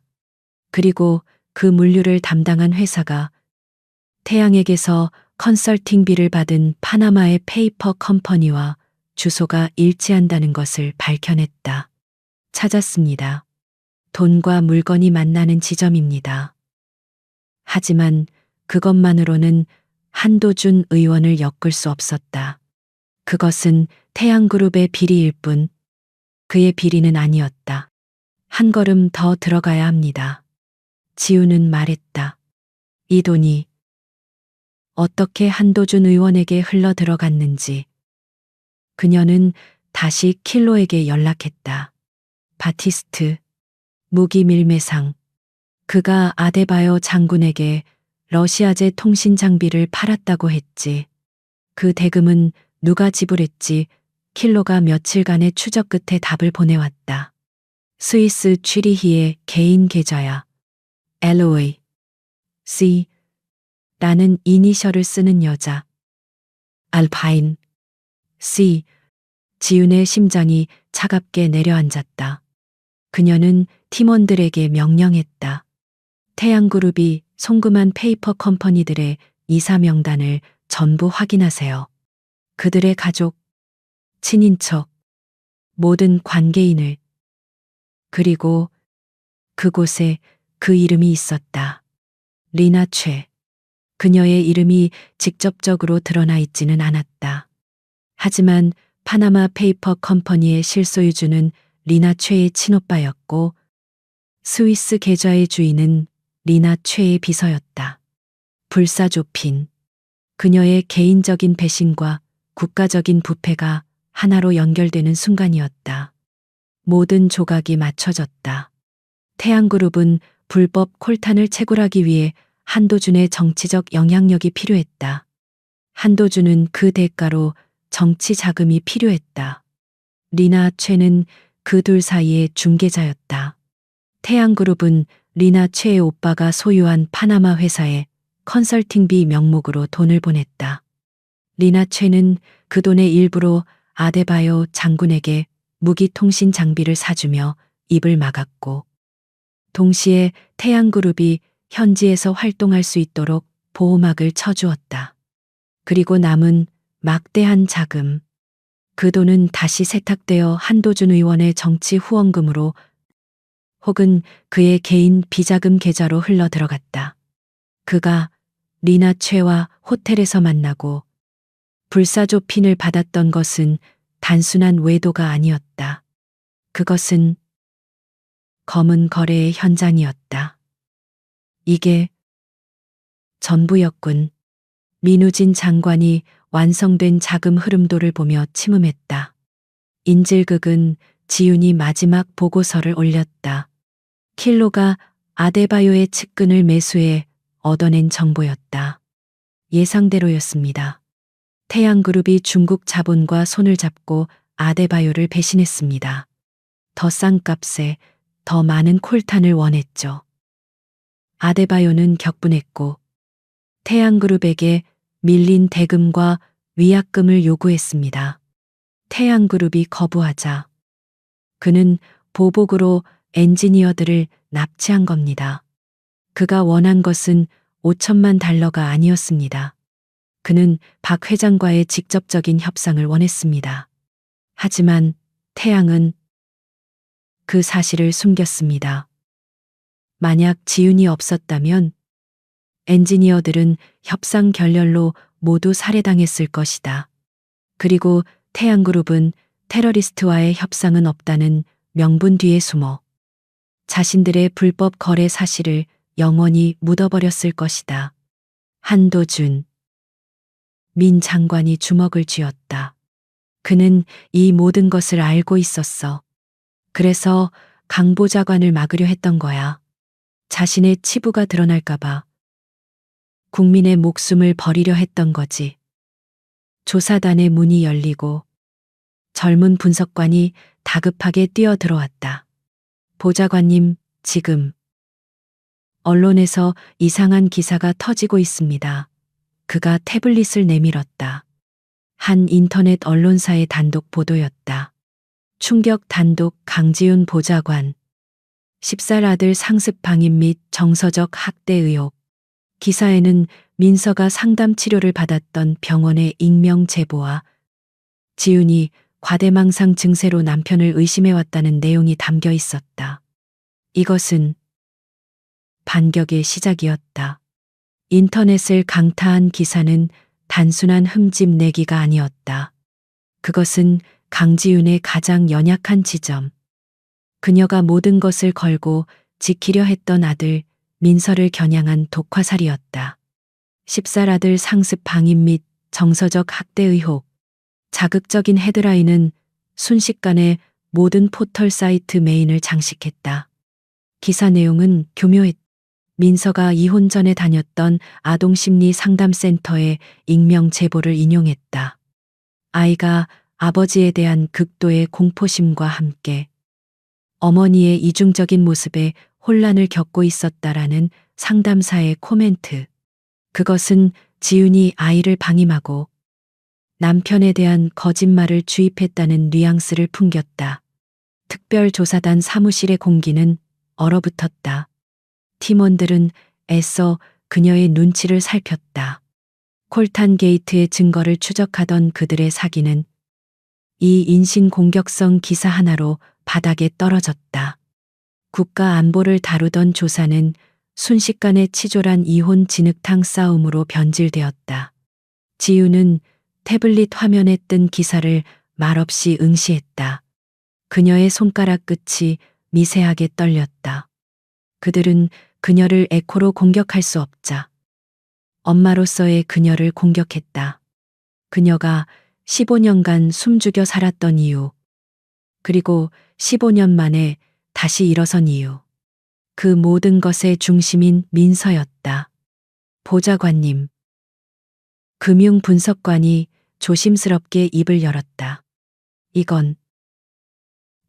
그리고 그 물류를 담당한 회사가 태양에게서 컨설팅비를 받은 파나마의 페이퍼 컴퍼니와 주소가 일치한다는 것을 밝혀냈다. 찾았습니다. 돈과 물건이 만나는 지점입니다. 하지만 그것만으로는 한도준 의원을 엮을 수 없었다. 그것은 태양그룹의 비리일 뿐 그의 비리는 아니었다. 한 걸음 더 들어가야 합니다. 지우는 말했다. 이 돈이 어떻게 한도준 의원에게 흘러 들어갔는지. 그녀는 다시 킬로에게 연락했다. 바티스트, 무기 밀매상. 그가 아데바요 장군에게 러시아제 통신 장비를 팔았다고 했지. 그 대금은 누가 지불했지? 킬로가 며칠간의 추적 끝에 답을 보내왔다. 스위스 취리히의 개인 계좌야. LOA C 라는 이니셜을 쓰는 여자. 알파인 C. 지윤의 심장이 차갑게 내려앉았다. 그녀는 팀원들에게 명령했다. 태양그룹이 송금한 페이퍼 컴퍼니들의 이사 명단을 전부 확인하세요. 그들의 가족, 친인척, 모든 관계인을. 그리고 그곳에 그 이름이 있었다. 리나 최. 그녀의 이름이 직접적으로 드러나 있지는 않았다. 하지만 파나마 페이퍼 컴퍼니의 실소유주는 리나 최의 친오빠였고 스위스 계좌의 주인은 리나 최의 비서였다. 불사조핀. 그녀의 개인적인 배신과 국가적인 부패가 하나로 연결되는 순간이었다. 모든 조각이 맞춰졌다. 태양그룹은 불법 콜탄을 채굴하기 위해 한도준의 정치적 영향력이 필요했다. 한도준은 그 대가로 정치 자금이 필요했다. 리나 최는 그 둘 사이의 중개자였다. 태양그룹은 리나 최의 오빠가 소유한 파나마 회사에 컨설팅비 명목으로 돈을 보냈다. 리나 최는 그 돈의 일부로 아데바요 장군에게 무기통신 장비를 사주며 입을 막았고 동시에 태양그룹이 현지에서 활동할 수 있도록 보호막을 쳐주었다. 그리고 남은 막대한 자금. 그 돈은 다시 세탁되어 한도준 의원의 정치 후원금으로 혹은 그의 개인 비자금 계좌로 흘러 들어갔다. 그가 리나 최와 호텔에서 만나고 불사조핀을 받았던 것은 단순한 외도가 아니었다. 그것은 검은 거래의 현장이었다. 이게 전부였군. 민우진 장관이 완성된 자금 흐름도를 보며 침음했다. 인질극은 지윤이 마지막 보고서를 올렸다. 킬로가 아데바요의 측근을 매수해 얻어낸 정보였다. 예상대로였습니다. 태양그룹이 중국 자본과 손을 잡고 아데바요를 배신했습니다. 더 싼 값에 더 많은 콜탄을 원했죠. 아데바요는 격분했고 태양그룹에게 밀린 대금과 위약금을 요구했습니다. 태양그룹이 거부하자 그는 보복으로 엔지니어들을 납치한 겁니다. 그가 원한 것은 5천만 달러가 아니었습니다. 그는 박 회장과의 직접적인 협상을 원했습니다. 하지만 태양은 그 사실을 숨겼습니다. 만약 지윤이 없었다면 엔지니어들은 협상 결렬로 모두 살해당했을 것이다. 그리고 태양그룹은 테러리스트와의 협상은 없다는 명분 뒤에 숨어 자신들의 불법 거래 사실을 영원히 묻어버렸을 것이다. 한도준. 민 장관이 주먹을 쥐었다. 그는 이 모든 것을 알고 있었어. 그래서 강 보좌관을 막으려 했던 거야. 자신의 치부가 드러날까봐. 국민의 목숨을 버리려 했던 거지. 조사단의 문이 열리고 젊은 분석관이 다급하게 뛰어들어왔다. 보좌관님, 지금 언론에서 이상한 기사가 터지고 있습니다. 그가 태블릿을 내밀었다. 한 인터넷 언론사의 단독 보도였다. 충격 단독 강지훈 보좌관. 10살 아들 상습 방임 및 정서적 학대 의혹. 기사에는 민서가 상담 치료를 받았던 병원의 익명 제보와 지훈이 과대망상 증세로 남편을 의심해왔다는 내용이 담겨 있었다. 이것은 반격의 시작이었다. 인터넷을 강타한 기사는 단순한 흠집 내기가 아니었다. 그것은 강지훈의 가장 연약한 지점. 그녀가 모든 것을 걸고 지키려 했던 아들 민서를 겨냥한 독화살이었다. 10살 아들 상습 방임 및 정서적 학대 의혹. 자극적인 헤드라인은 순식간에 모든 포털 사이트 메인을 장식했다. 기사 내용은 교묘했다. 민서가 이혼 전에 다녔던 아동심리 상담센터의 익명 제보를 인용했다. 아이가 아버지에 대한 극도의 공포심과 함께 어머니의 이중적인 모습에 혼란을 겪고 있었다라는 상담사의 코멘트. 그것은 지훈이 아이를 방임하고 남편에 대한 거짓말을 주입했다는 뉘앙스를 풍겼다. 특별조사단 사무실의 공기는 얼어붙었다. 팀원들은 애써 그녀의 눈치를 살폈다. 콜탄 게이트의 증거를 추적하던 그들의 사기는 이 인신공격성 기사 하나로 바닥에 떨어졌다. 국가 안보를 다루던 조사는 순식간에 치졸한 이혼 진흙탕 싸움으로 변질되었다. 지우는 태블릿 화면에 뜬 기사를 말없이 응시했다. 그녀의 손가락 끝이 미세하게 떨렸다. 그들은 그녀를 에코로 공격할 수 없자 엄마로서의 그녀를 공격했다. 그녀가 15년간 숨죽여 살았던 이유, 그리고 15년 만에 다시 일어선 이유. 그 모든 것의 중심인 민서였다. 보좌관님. 금융분석관이 조심스럽게 입을 열었다. 이건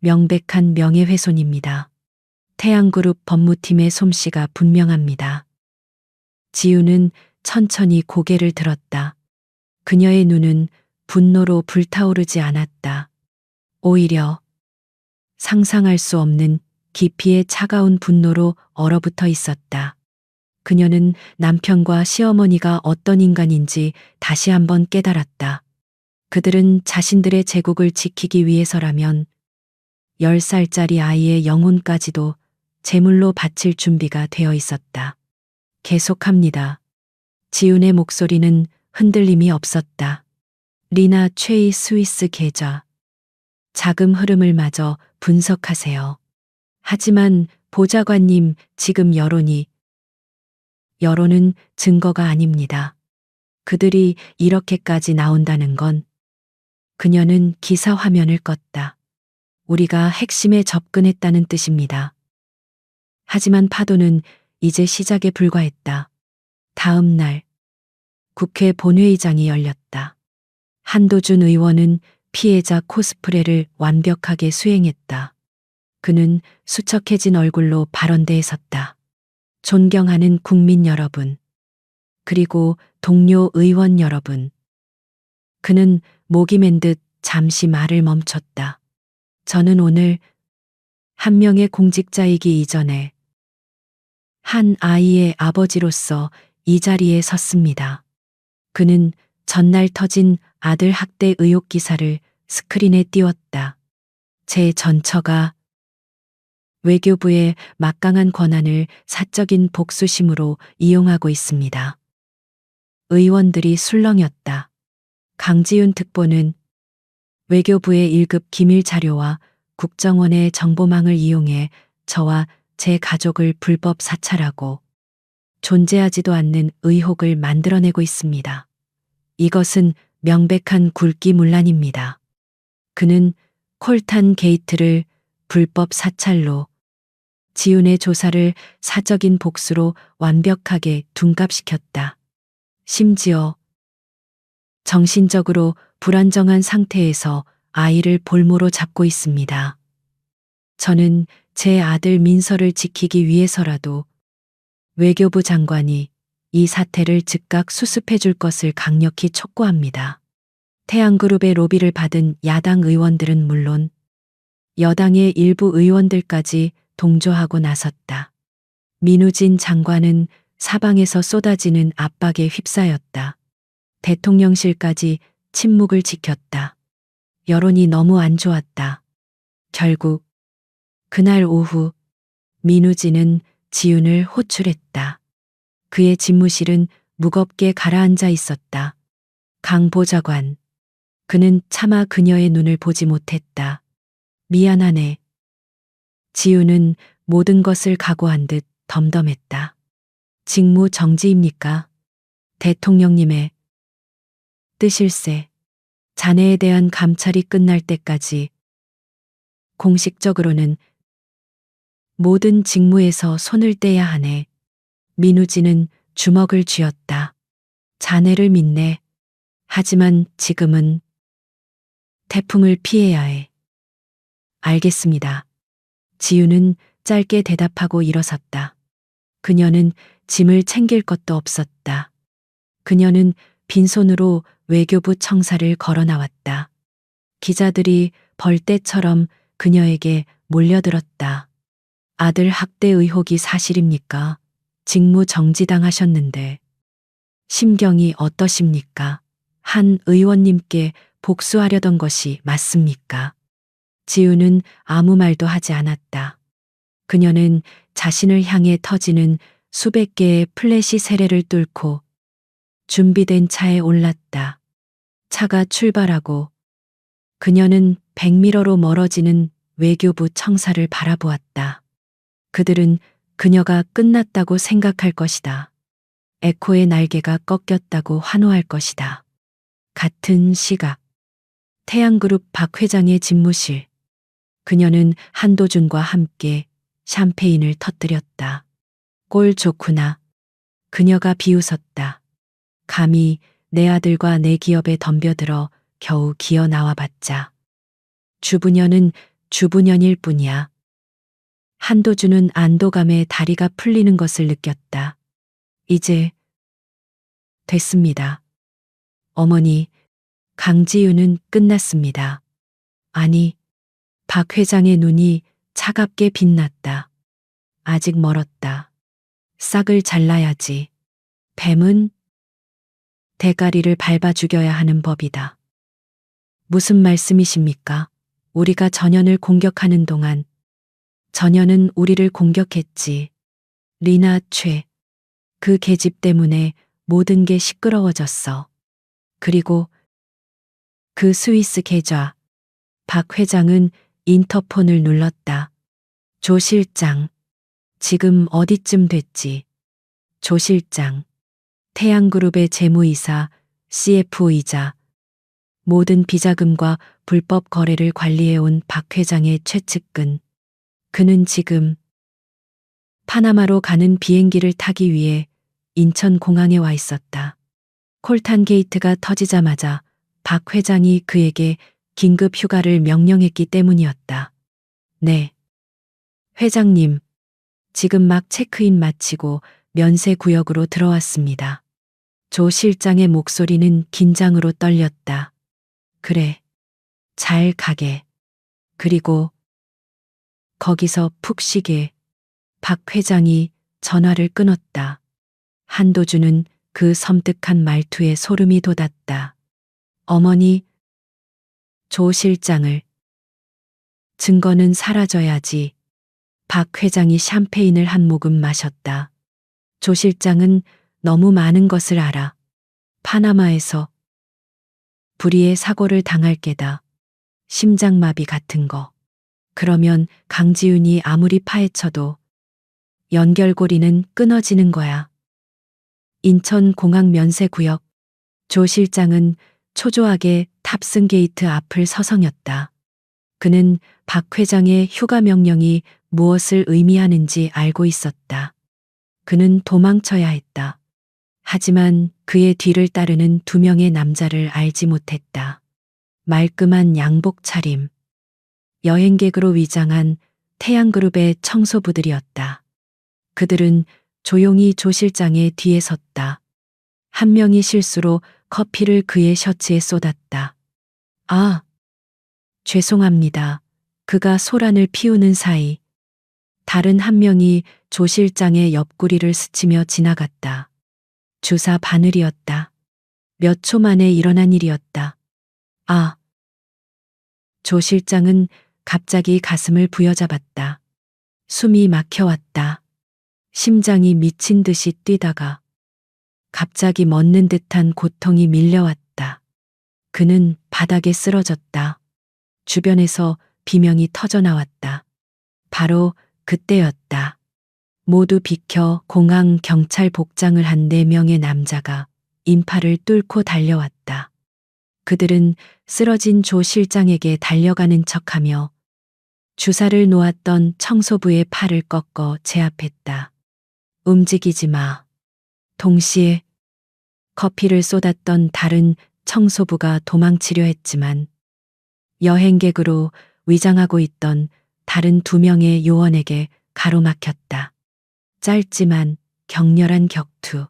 명백한 명예훼손입니다. 태양그룹 법무팀의 솜씨가 분명합니다. 지우는 천천히 고개를 들었다. 그녀의 눈은 분노로 불타오르지 않았다. 오히려 상상할 수 없는 깊이의 차가운 분노로 얼어붙어 있었다. 그녀는 남편과 시어머니가 어떤 인간인지 다시 한번 깨달았다. 그들은 자신들의 제국을 지키기 위해서라면 10살짜리 아이의 영혼까지도 제물로 바칠 준비가 되어 있었다. 계속합니다. 지훈의 목소리는 흔들림이 없었다. 리나 최이 스위스 계좌. 자금 흐름을 마저 분석하세요. 하지만 보좌관님, 지금 여론은 증거가 아닙니다. 그들이 이렇게까지 나온다는 건 그녀는 기사 화면을 껐다. 우리가 핵심에 접근했다는 뜻입니다. 하지만 파도는 이제 시작에 불과했다. 다음 날 국회 본회의장이 열렸다. 한도준 의원은 피해자 코스프레를 완벽하게 수행했다. 그는 수척해진 얼굴로 발언대에 섰다. 존경하는 국민 여러분, 그리고 동료 의원 여러분. 그는 목이 맨 듯 잠시 말을 멈췄다. 저는 오늘 한 명의 공직자이기 이전에 한 아이의 아버지로서 이 자리에 섰습니다. 그는 전날 터진 아들 학대 의혹 기사를 스크린에 띄웠다. 제 전처가 외교부의 막강한 권한을 사적인 복수심으로 이용하고 있습니다. 의원들이 술렁였다. 강지윤 특보는 외교부의 1급 기밀 자료와 국정원의 정보망을 이용해 저와 제 가족을 불법 사찰하고 존재하지도 않는 의혹을 만들어내고 있습니다. 이것은 명백한 굴기문란입니다. 그는 콜탄 게이트를 불법 사찰로, 지훈의 조사를 사적인 복수로 완벽하게 둔갑시켰다. 심지어 정신적으로 불안정한 상태에서 아이를 볼모로 잡고 있습니다. 저는 제 아들 민서를 지키기 위해서라도 외교부 장관이 이 사태를 즉각 수습해 줄 것을 강력히 촉구합니다. 태양그룹의 로비를 받은 야당 의원들은 물론 여당의 일부 의원들까지 동조하고 나섰다. 민우진 장관은 사방에서 쏟아지는 압박에 휩싸였다. 대통령실까지 침묵을 지켰다. 여론이 너무 안 좋았다. 결국 그날 오후 민우진은 지훈을 호출했다. 그의 집무실은 무겁게 가라앉아 있었다. 강 보좌관. 그는 차마 그녀의 눈을 보지 못했다. 미안하네. 지훈은 모든 것을 각오한 듯 덤덤했다. 직무 정지입니까? 대통령님의 뜻일세. 자네에 대한 감찰이 끝날 때까지 공식적으로는 모든 직무에서 손을 떼야 하네. 민우진은 주먹을 쥐었다. 자네를 믿네. 하지만 지금은 태풍을 피해야 해. 알겠습니다. 지훈은 짧게 대답하고 일어섰다. 그녀는 짐을 챙길 것도 없었다. 그녀는 빈손으로 외교부 청사를 걸어 나왔다. 기자들이 벌떼처럼 그녀에게 몰려들었다. 아들 학대 의혹이 사실입니까? 직무 정지당하셨는데 심경이 어떠십니까? 한 의원님께 복수하려던 것이 맞습니까? 지훈은 아무 말도 하지 않았다. 그녀는 자신을 향해 터지는 수백 개의 플래시 세례를 뚫고 준비된 차에 올랐다. 차가 출발하고 그녀는 백미러로 멀어지는 외교부 청사를 바라보았다. 그들은 그녀가 끝났다고 생각할 것이다. 에코의 날개가 꺾였다고 환호할 것이다. 같은 시각, 태양그룹 박 회장의 집무실. 그녀는 한도준과 함께 샴페인을 터뜨렸다. 꼴 좋구나. 그녀가 비웃었다. 감히 내 아들과 내 기업에 덤벼들어 겨우 기어 나와봤자. 주부녀는 주부녀일 뿐이야. 한도준은 안도감에 다리가 풀리는 것을 느꼈다. 이제 됐습니다. 어머니, 강지윤은 끝났습니다. 아니, 박 회장의 눈이 차갑게 빛났다. 아직 멀었다. 싹을 잘라야지. 뱀은 대가리를 밟아 죽여야 하는 법이다. 무슨 말씀이십니까? 우리가 전현을 공격하는 동안 전현은 우리를 공격했지. 리나 최. 그 계집 때문에 모든 게 시끄러워졌어. 그리고 그 스위스 계좌. 박 회장은 인터폰을 눌렀다. 조 실장. 지금 어디쯤 됐지? 조 실장. 태양그룹의 재무이사, CFO이자 모든 비자금과 불법 거래를 관리해온 박 회장의 최측근. 그는 지금 파나마로 가는 비행기를 타기 위해 인천공항에 와 있었다. 콜탄 게이트가 터지자마자 박 회장이 그에게 긴급 휴가를 명령했기 때문이었다. 네. 회장님, 지금 막 체크인 마치고 면세 구역으로 들어왔습니다. 조 실장의 목소리는 긴장으로 떨렸다. 그래. 잘 가게. 그리고 거기서 푹 쉬게. 박 회장이 전화를 끊었다. 한도준은 그 섬뜩한 말투에 소름이 돋았다. 어머니, 조 실장을. 증거는 사라져야지. 박 회장이 샴페인을 한 모금 마셨다. 조 실장은 너무 많은 것을 알아. 파나마에서 불의의 사고를 당할 게다. 심장마비 같은 거. 그러면 강지윤이 아무리 파헤쳐도 연결고리는 끊어지는 거야. 인천공항 면세구역. 조 실장은 초조하게 탑승 게이트 앞을 서성였다. 그는 박 회장의 휴가 명령이 무엇을 의미하는지 알고 있었다. 그는 도망쳐야 했다. 하지만 그의 뒤를 따르는 두 명의 남자를 알지 못했다. 말끔한 양복 차림. 여행객으로 위장한 태양그룹의 청소부들이었다. 그들은 조용히 조 실장의 뒤에 섰다. 한 명이 실수로 커피를 그의 셔츠에 쏟았다. 아, 죄송합니다. 그가 소란을 피우는 사이 다른 한 명이 조 실장의 옆구리를 스치며 지나갔다. 주사 바늘이었다. 몇 초 만에 일어난 일이었다. 아. 조 실장은 갑자기 가슴을 부여잡았다. 숨이 막혀왔다. 심장이 미친 듯이 뛰다가 갑자기 멎는 듯한 고통이 밀려왔다. 그는 바닥에 쓰러졌다. 주변에서 비명이 터져 나왔다. 바로 그때였다. 모두 비켜 공항 경찰 복장을 한 4명의 남자가 인파를 뚫고 달려왔다. 그들은 쓰러진 조 실장에게 달려가는 척하며 주사를 놓았던 청소부의 팔을 꺾어 제압했다. 움직이지 마. 동시에 커피를 쏟았던 다른 청소부가 도망치려 했지만 여행객으로 위장하고 있던 다른 2명의 요원에게 가로막혔다. 짧지만 격렬한 격투.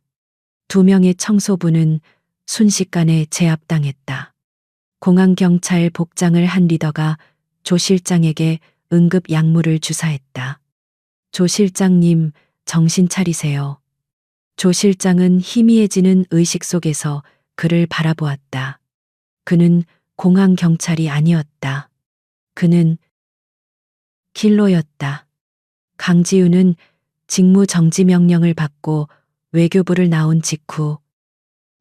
2명의 청소부는 순식간에 제압당했다. 공항경찰 복장을 한 리더가 조 실장에게 응급 약물을 주사했다. 조 실장님, 정신 차리세요. 조 실장은 희미해지는 의식 속에서 그를 바라보았다. 그는 공항경찰이 아니었다. 그는 킬러였다. 강지윤은 직무 정지 명령을 받고 외교부를 나온 직후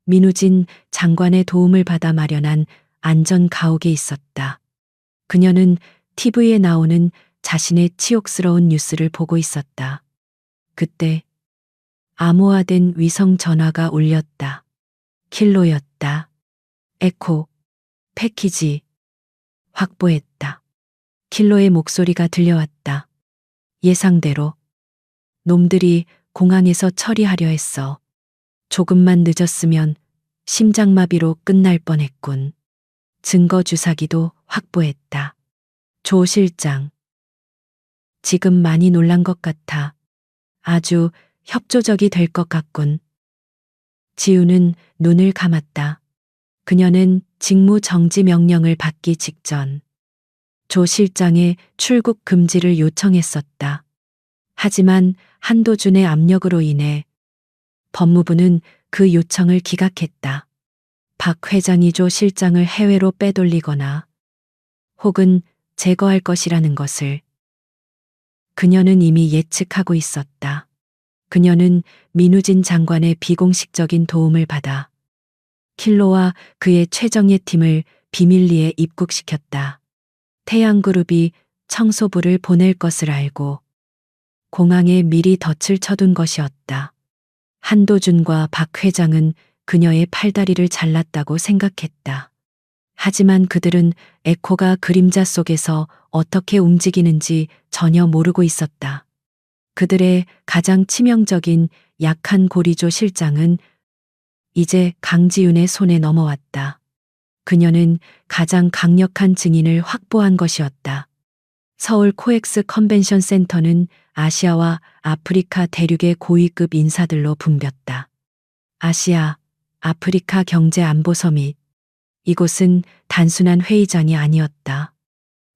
민우진 장관의 도움을 받아 마련한 안전 가옥에 있었다. 그녀는 TV에 나오는 자신의 치욕스러운 뉴스를 보고 있었다. 그때 암호화된 위성 전화가 울렸다. 킬로였다. 에코, 패키지, 확보했다. 킬로의 목소리가 들려왔다. 예상대로 놈들이 공항에서 처리하려 했어. 조금만 늦었으면 심장마비로 끝날 뻔했군. 증거 주사기도 확보했다. 조 실장. 지금 많이 놀란 것 같아. 아주 협조적이 될 것 같군. 지우는 눈을 감았다. 그녀는 직무 정지 명령을 받기 직전 조 실장의 출국 금지를 요청했었다. 하지만 한도준의 압력으로 인해 법무부는 그 요청을 기각했다. 박 회장이 조 실장을 해외로 빼돌리거나 혹은 제거할 것이라는 것을 그녀는 이미 예측하고 있었다. 그녀는 민우진 장관의 비공식적인 도움을 받아 킬로와 그의 최정예 팀을 비밀리에 입국시켰다. 태양그룹이 청소부를 보낼 것을 알고 공항에 미리 덫을 쳐둔 것이었다. 한도준과 박 회장은 그녀의 팔다리를 잘랐다고 생각했다. 하지만 그들은 에코가 그림자 속에서 어떻게 움직이는지 전혀 모르고 있었다. 그들의 가장 치명적인 약한 고리조 실장은 이제 강지윤의 손에 넘어왔다. 그녀는 가장 강력한 증인을 확보한 것이었다. 서울 코엑스 컨벤션 센터는 아시아와 아프리카 대륙의 고위급 인사들로 붐볐다. 아시아, 아프리카 경제안보 서밋. 이곳은 단순한 회의장이 아니었다.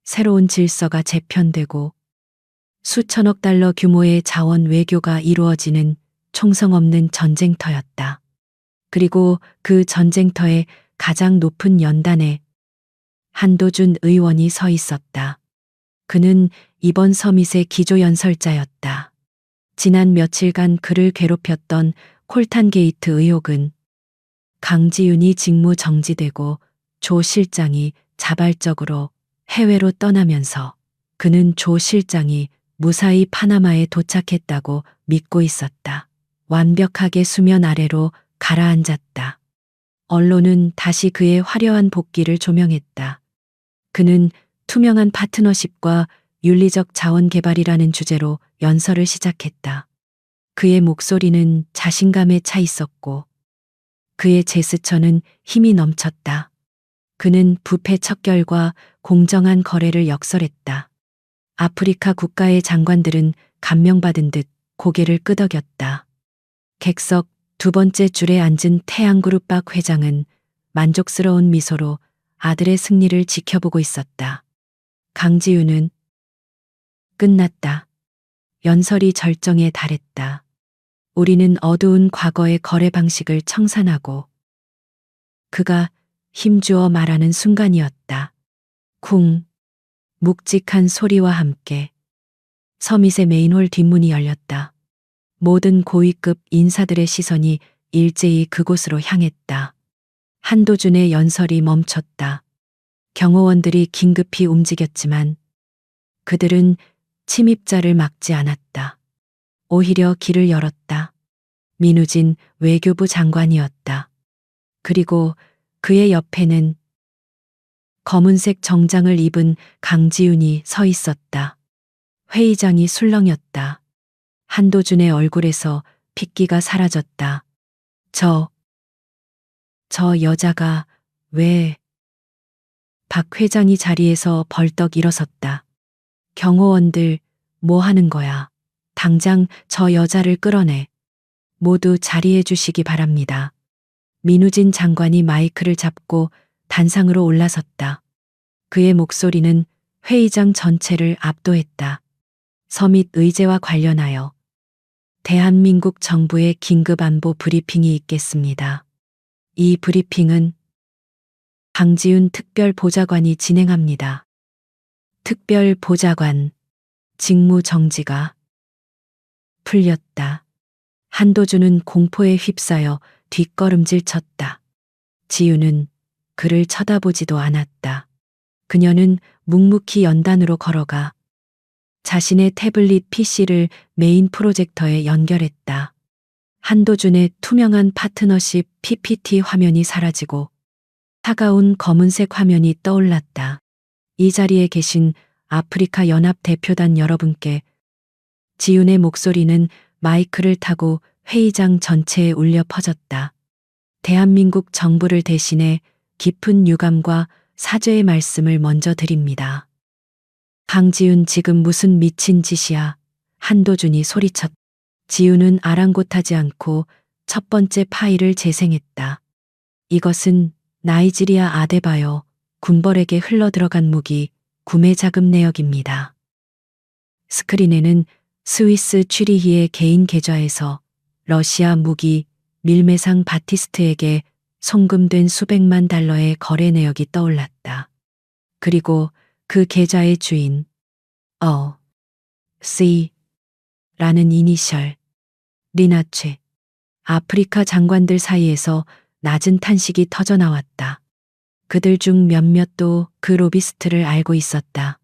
새로운 질서가 재편되고 수천억 달러 규모의 자원 외교가 이루어지는 총성 없는 전쟁터였다. 그리고 그 전쟁터의 가장 높은 연단에 한도준 의원이 서 있었다. 그는 이번 서밋의 기조연설자였다. 지난 며칠간 그를 괴롭혔던 콜탄 게이트 의혹은 강지윤이 직무 정지되고 조 실장이 자발적으로 해외로 떠나면서 그는 조 실장이 무사히 파나마에 도착했다고 믿고 있었다. 완벽하게 수면 아래로 가라앉았다. 언론은 다시 그의 화려한 복귀를 조명했다. 그는 투명한 파트너십과 윤리적 자원 개발이라는 주제로 연설을 시작했다. 그의 목소리는 자신감에 차 있었고 그의 제스처는 힘이 넘쳤다. 그는 부패 척결과 공정한 거래를 역설했다. 아프리카 국가의 장관들은 감명받은 듯 고개를 끄덕였다. 객석 두 번째 줄에 앉은 태양그룹 박 회장은 만족스러운 미소로 아들의 승리를 지켜보고 있었다. 강지윤은 끝났다. 연설이 절정에 달했다. 우리는 어두운 과거의 거래 방식을 청산하고 그가 힘주어 말하는 순간이었다. 쿵. 묵직한 소리와 함께 서밋의 메인홀 뒷문이 열렸다. 모든 고위급 인사들의 시선이 일제히 그곳으로 향했다. 한도준의 연설이 멈췄다. 경호원들이 긴급히 움직였지만 그들은 침입자를 막지 않았다. 오히려 길을 열었다. 민우진 외교부 장관이었다. 그리고 그의 옆에는 검은색 정장을 입은 강지윤이 서 있었다. 회의장이 술렁였다. 한도준의 얼굴에서 핏기가 사라졌다. 저 여자가 왜? 박 회장이 자리에서 벌떡 일어섰다. 경호원들, 뭐 하는 거야? 당장 저 여자를 끌어내. 모두 자리해 주시기 바랍니다. 민우진 장관이 마이크를 잡고 단상으로 올라섰다. 그의 목소리는 회의장 전체를 압도했다. 서밋 의제와 관련하여 대한민국 정부의 긴급 안보 브리핑이 있겠습니다. 이 브리핑은 강지윤 특별보좌관이 진행합니다. 특별보좌관, 직무 정지가 풀렸다. 한도준은 공포에 휩싸여 뒷걸음질 쳤다. 지윤은 그를 쳐다보지도 않았다. 그녀는 묵묵히 연단으로 걸어가 자신의 태블릿 PC를 메인 프로젝터에 연결했다. 한도준의 투명한 파트너십 PPT 화면이 사라지고 차가운 검은색 화면이 떠올랐다. 이 자리에 계신 아프리카 연합 대표단 여러분께 지윤의 목소리는 마이크를 타고 회의장 전체에 울려 퍼졌다. 대한민국 정부를 대신해 깊은 유감과 사죄의 말씀을 먼저 드립니다. 강지윤 지금 무슨 미친 짓이야? 한도준이 소리쳤다. 지윤은 아랑곳하지 않고 첫 번째 파일을 재생했다. 이것은 나이지리아 아데바요 군벌에게 흘러들어간 무기 구매 자금 내역입니다. 스크린에는 스위스 취리히의 개인 계좌에서 러시아 무기 밀매상 바티스트에게 송금된 수백만 달러의 거래 내역이 떠올랐다. 그리고 그 계좌의 주인 C 라는 이니셜 리나최. 아프리카 장관들 사이에서 낮은 탄식이 터져나왔다. 그들 중 몇몇도 그 로비스트를 알고 있었다.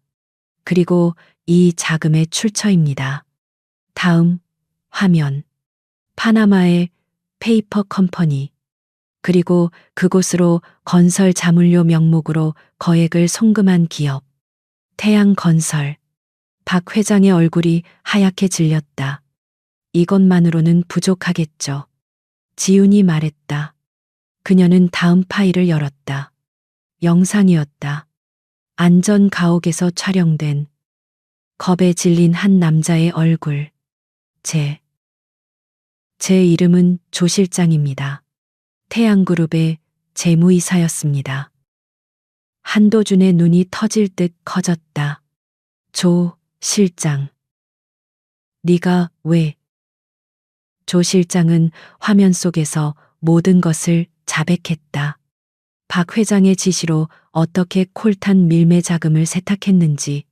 그리고 이 자금의 출처입니다. 다음 화면. 파나마의 페이퍼 컴퍼니. 그리고 그곳으로 건설 자물료 명목으로 거액을 송금한 기업. 태양건설. 박 회장의 얼굴이 하얗게 질렸다. 이것만으로는 부족하겠죠. 지윤이 말했다. 그녀는 다음 파일을 열었다. 영상이었다. 안전 가옥에서 촬영된 겁에 질린 한 남자의 얼굴. 제 이름은 조 실장입니다. 태양그룹의 재무이사였습니다. 한도준의 눈이 터질 듯 커졌다. 조 실장. 네가 왜? 조 실장은 화면 속에서 모든 것을 자백했다. 박 회장의 지시로 어떻게 콜탄 밀매 자금을 세탁했는지,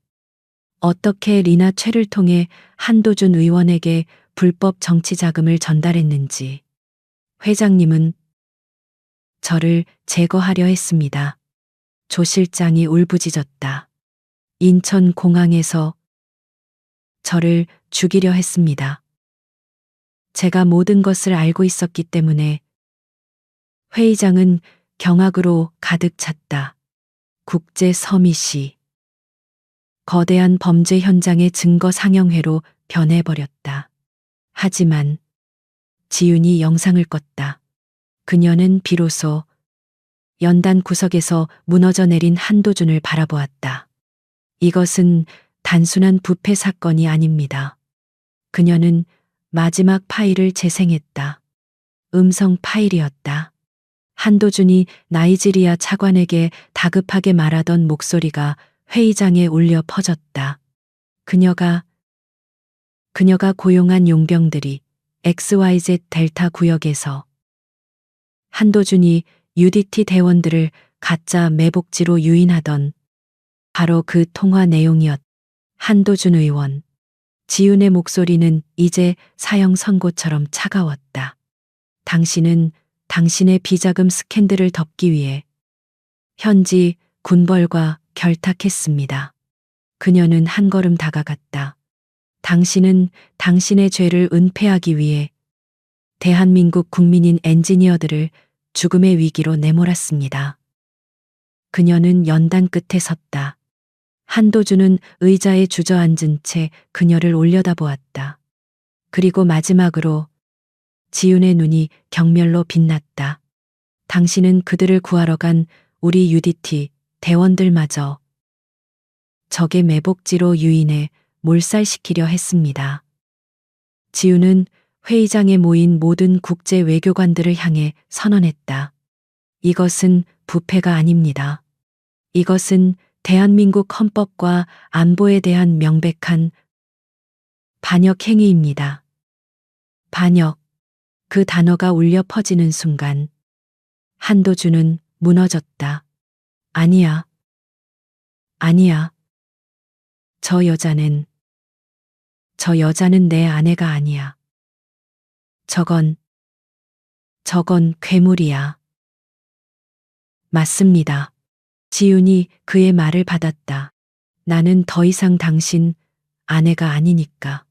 어떻게 리나 최를 통해 한도준 의원에게 불법 정치 자금을 전달했는지 회장님은 저를 제거하려 했습니다. 조 실장이 울부짖었다. 인천공항에서 저를 죽이려 했습니다. 제가 모든 것을 알고 있었기 때문에. 회의장은 경악으로 가득 찼다. 국제 서밋이 거대한 범죄 현장의 증거 상영회로 변해버렸다. 하지만 지윤이 영상을 껐다. 그녀는 비로소 연단 구석에서 무너져 내린 한도준을 바라보았다. 이것은 단순한 부패 사건이 아닙니다. 그녀는 마지막 파일을 재생했다. 음성 파일이었다. 한도준이 나이지리아 차관에게 다급하게 말하던 목소리가 회의장에 울려 퍼졌다. 그녀가 고용한 용병들이 XYZ 델타 구역에서 한도준이 UDT 대원들을 가짜 매복지로 유인하던 바로 그 통화 내용이었다. 한도준 의원. 지윤의 목소리는 이제 사형 선고처럼 차가웠다. 당신은 당신의 비자금 스캔들을 덮기 위해 현지 군벌과 결탁했습니다. 그녀는 한 걸음 다가갔다. 당신은 당신의 죄를 은폐하기 위해 대한민국 국민인 엔지니어들을 죽음의 위기로 내몰았습니다. 그녀는 연단 끝에 섰다. 한도준은 의자에 주저앉은 채 그녀를 올려다보았다. 그리고 마지막으로 지윤의 눈이 경멸로 빛났다. 당신은 그들을 구하러 간 우리 UDT 대원들마저 적의 매복지로 유인해 몰살시키려 했습니다. 지윤은 회의장에 모인 모든 국제 외교관들을 향해 선언했다. 이것은 부패가 아닙니다. 이것은 대한민국 헌법과 안보에 대한 명백한 반역 행위입니다. 반역. 그 단어가 울려 퍼지는 순간 한도준은 무너졌다. 아니야. 아니야. 저 여자는 내 아내가 아니야. 저건 괴물이야. 맞습니다. 지윤이 그의 말을 받았다. 나는 더 이상 당신 아내가 아니니까.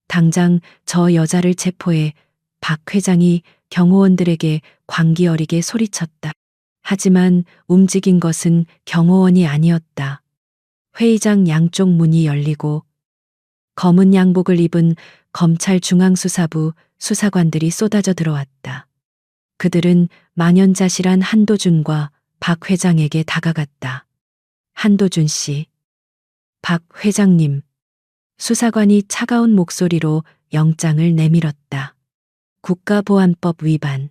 당장 저 여자를 체포해. 박 회장이 경호원들에게 광기 어리게 소리쳤다. 하지만 움직인 것은 경호원이 아니었다. 회의장 양쪽 문이 열리고 검은 양복을 입은 검찰 중앙수사부 수사관들이 쏟아져 들어왔다. 그들은 망연자실한 한도준과 박 회장에게 다가갔다. 한도준 씨, 박 회장님. 수사관이 차가운 목소리로 영장을 내밀었다. 국가보안법 위반,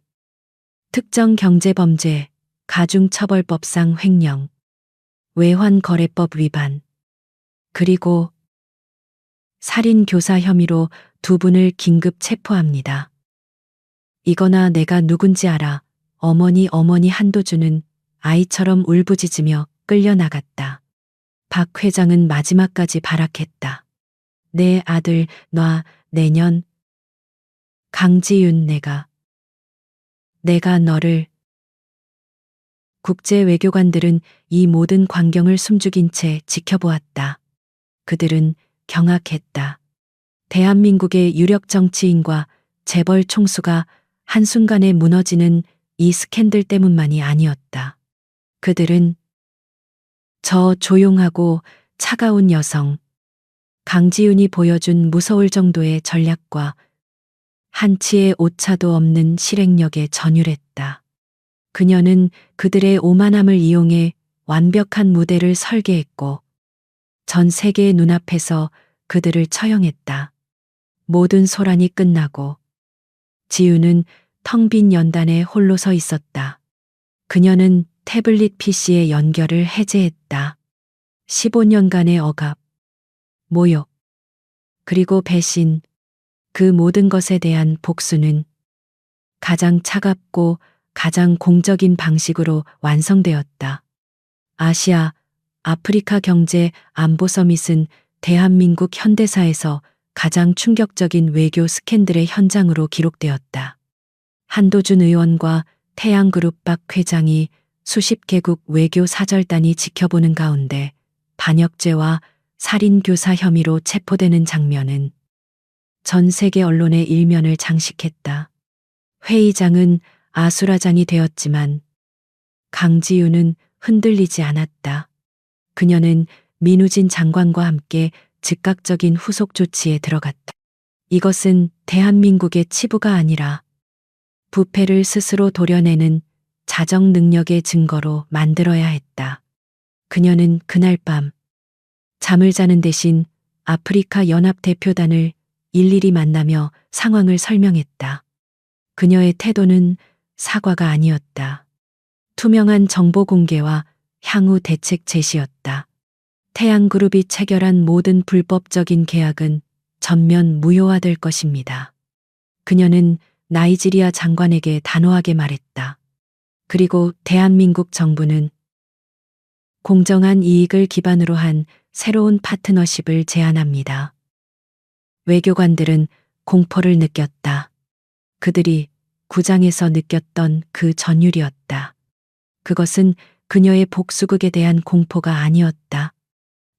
특정경제범죄, 가중처벌법상 횡령, 외환거래법 위반, 그리고 살인교사 혐의로 두 분을 긴급 체포합니다. 이거나 내가 누군지 알아. 어머니 한도준은 아이처럼 울부짖으며 끌려나갔다. 박 회장은 마지막까지 발악했다. 내 아들 놔. 내년. 강지윤 내가 너를. 국제 외교관들은 이 모든 광경을 숨죽인 채 지켜보았다. 그들은 경악했다. 대한민국의 유력 정치인과 재벌 총수가 한순간에 무너지는 이 스캔들 때문만이 아니었다. 그들은 저 조용하고 차가운 여성, 강지윤이 보여준 무서울 정도의 전략과 한치의 오차도 없는 실행력에 전율했다. 그녀는 그들의 오만함을 이용해 완벽한 무대를 설계했고 전 세계의 눈앞에서 그들을 처형했다. 모든 소란이 끝나고 지윤은 텅 빈 연단에 홀로 서 있었다. 그녀는 태블릿 PC의 연결을 해제했다. 15년간의 억압, 모욕, 그리고 배신, 그 모든 것에 대한 복수는 가장 차갑고 가장 공적인 방식으로 완성되었다. 아시아, 아프리카 경제 안보 서밋은 대한민국 현대사에서 가장 충격적인 외교 스캔들의 현장으로 기록되었다. 한도준 의원과 태양그룹 박 회장이 수십 개국 외교 사절단이 지켜보는 가운데 반역죄와 살인교사 혐의로 체포되는 장면은 전 세계 언론의 일면을 장식했다. 회의장은 아수라장이 되었지만 강지윤은 흔들리지 않았다. 그녀는 민우진 장관과 함께 즉각적인 후속 조치에 들어갔다. 이것은 대한민국의 치부가 아니라 부패를 스스로 도려내는 자정 능력의 증거로 만들어야 했다. 그녀는 그날 밤 잠을 자는 대신 아프리카 연합 대표단을 일일이 만나며 상황을 설명했다. 그녀의 태도는 사과가 아니었다. 투명한 정보 공개와 향후 대책 제시였다. 태양그룹이 체결한 모든 불법적인 계약은 전면 무효화될 것입니다. 그녀는 나이지리아 장관에게 단호하게 말했다. 그리고 대한민국 정부는 공정한 이익을 기반으로 한 새로운 파트너십을 제안합니다. 외교관들은 공포를 느꼈다. 그들이 구장에서 느꼈던 그 전율이었다. 그것은 그녀의 복수극에 대한 공포가 아니었다.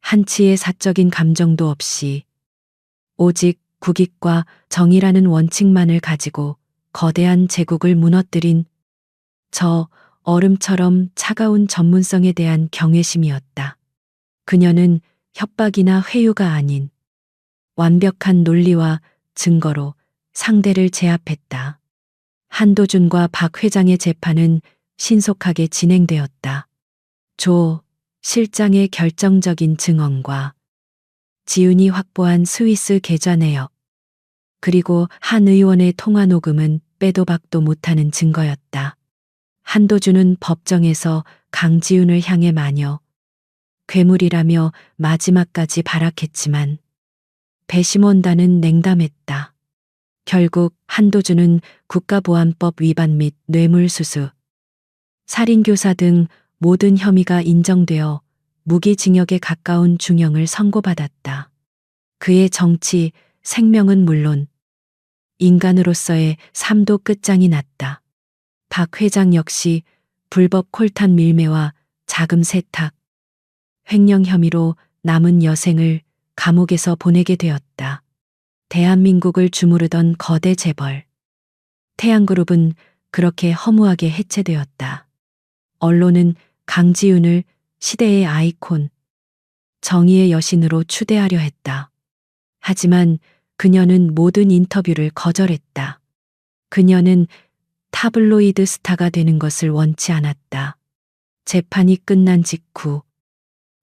한치의 사적인 감정도 없이 오직 국익과 정의라는 원칙만을 가지고 거대한 제국을 무너뜨린 저 얼음처럼 차가운 전문성에 대한 경외심이었다. 그녀는 협박이나 회유가 아닌 완벽한 논리와 증거로 상대를 제압했다. 한도준과 박 회장의 재판은 신속하게 진행되었다. 조 실장의 결정적인 증언과 지윤이 확보한 스위스 계좌 내역, 그리고 한 의원의 통화 녹음은 빼도 박도 못하는 증거였다. 한도준은 법정에서 강지윤을 향해 마녀, 괴물이라며 마지막까지 발악했지만 배심원단은 냉담했다. 결국 한도준은 국가보안법 위반 및 뇌물수수, 살인교사 등 모든 혐의가 인정되어 무기징역에 가까운 중형을 선고받았다. 그의 정치, 생명은 물론 인간으로서의 삶도 끝장이 났다. 박 회장 역시 불법 콜탄 밀매와 자금 세탁, 횡령 혐의로 남은 여생을 감옥에서 보내게 되었다. 대한민국을 주무르던 거대 재벌 태양그룹은 그렇게 허무하게 해체되었다. 언론은 강지윤을 시대의 아이콘, 정의의 여신으로 추대하려 했다. 하지만 그녀는 모든 인터뷰를 거절했다. 그녀는 타블로이드 스타가 되는 것을 원치 않았다. 재판이 끝난 직후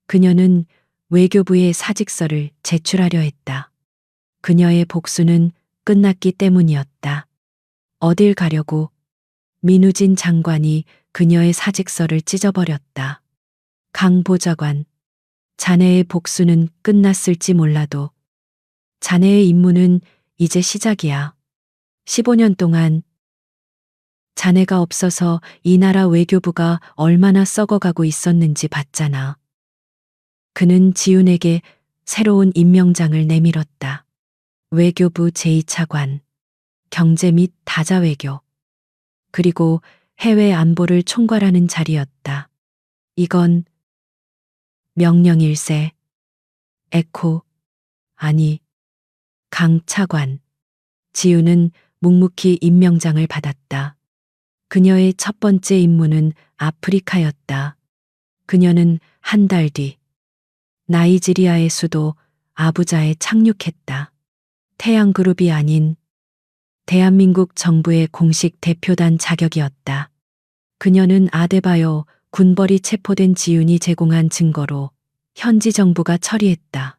그녀는 외교부에 사직서를 제출하려 했다. 그녀의 복수는 끝났기 때문이었다. 어딜 가려고 민우진 장관이 그녀의 사직서를 찢어버렸다. 강 보좌관, 자네의 복수는 끝났을지 몰라도 자네의 임무는 이제 시작이야. 15년 동안 자네가 없어서 이 나라 외교부가 얼마나 썩어가고 있었는지 봤잖아. 그는 지윤에게 새로운 임명장을 내밀었다. 외교부 제2차관, 경제 및 다자외교, 그리고 해외 안보를 총괄하는 자리였다. 이건 명령일세, 에코, 아니, 강 차관. 지윤은 묵묵히 임명장을 받았다. 그녀의 첫 번째 임무는 아프리카였다. 그녀는 한 달 뒤 나이지리아의 수도 아부자에 착륙했다. 태양그룹이 아닌 대한민국 정부의 공식 대표단 자격이었다. 그녀는 아데바요 군벌이 체포된 지윤이 제공한 증거로 현지 정부가 처리했다.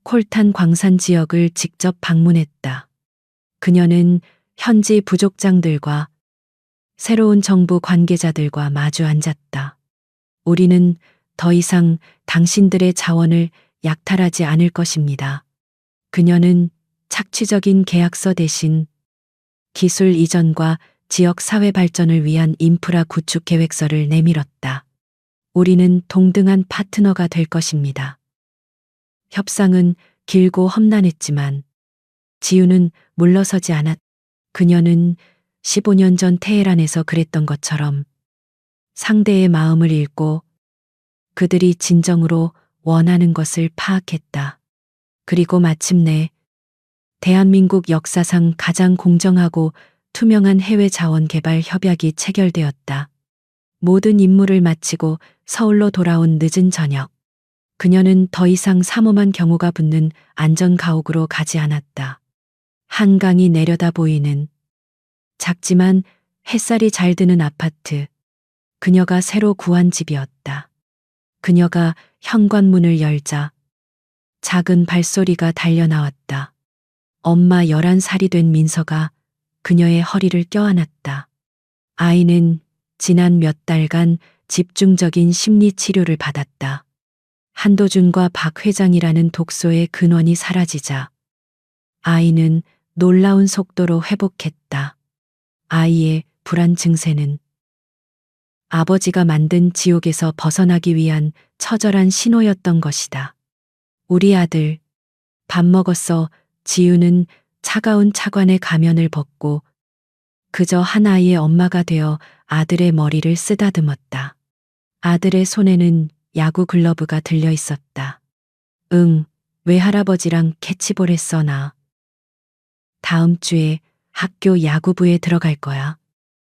콜탄 광산 지역을 직접 방문했다. 그녀는 현지 부족장들과 새로운 정부 관계자들과 마주 앉았다. 우리는 더 이상 당신들의 자원을 약탈하지 않을 것입니다. 그녀는 착취적인 계약서 대신 기술 이전과 지역 사회 발전을 위한 인프라 구축 계획서를 내밀었다. 우리는 동등한 파트너가 될 것입니다. 협상은 길고 험난했지만 지우는 물러서지 않았다. 그녀는 15년 전 테헤란에서 그랬던 것처럼 상대의 마음을 읽고 그들이 진정으로 원하는 것을 파악했다. 그리고 마침내 대한민국 역사상 가장 공정하고 투명한 해외 자원 개발 협약이 체결되었다. 모든 임무를 마치고 서울로 돌아온 늦은 저녁. 그녀는 더 이상 삼엄한 경호가 붙는 안전 가옥으로 가지 않았다. 한강이 내려다 보이는 작지만 햇살이 잘 드는 아파트. 그녀가 새로 구한 집이었다. 그녀가 현관문을 열자 작은 발소리가 달려나왔다. 엄마 11살이 된 민서가 그녀의 허리를 껴안았다. 아이는 지난 몇 달간 집중적인 심리 치료를 받았다. 한도준과 박 회장이라는 독소의 근원이 사라지자 아이는 놀라운 속도로 회복했다. 아이의 불안 증세는 아버지가 만든 지옥에서 벗어나기 위한 처절한 신호였던 것이다. 우리 아들, 밥 먹었어. 지우는 차가운 차관의 가면을 벗고 그저 한 아이의 엄마가 되어 아들의 머리를 쓰다듬었다. 아들의 손에는 야구 글러브가 들려 있었다. 응, 외할아버지랑 캐치볼 했어 나. 다음 주에 학교 야구부에 들어갈 거야.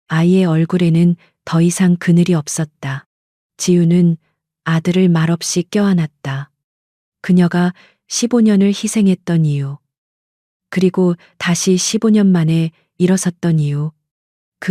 아이의 얼굴에는 더 이상 그늘이 없었다. 지우는 아들을 말없이 껴안았다. 그녀가 15년을 희생했던 이유, 그리고 다시 15년 만에 일어섰던 이유,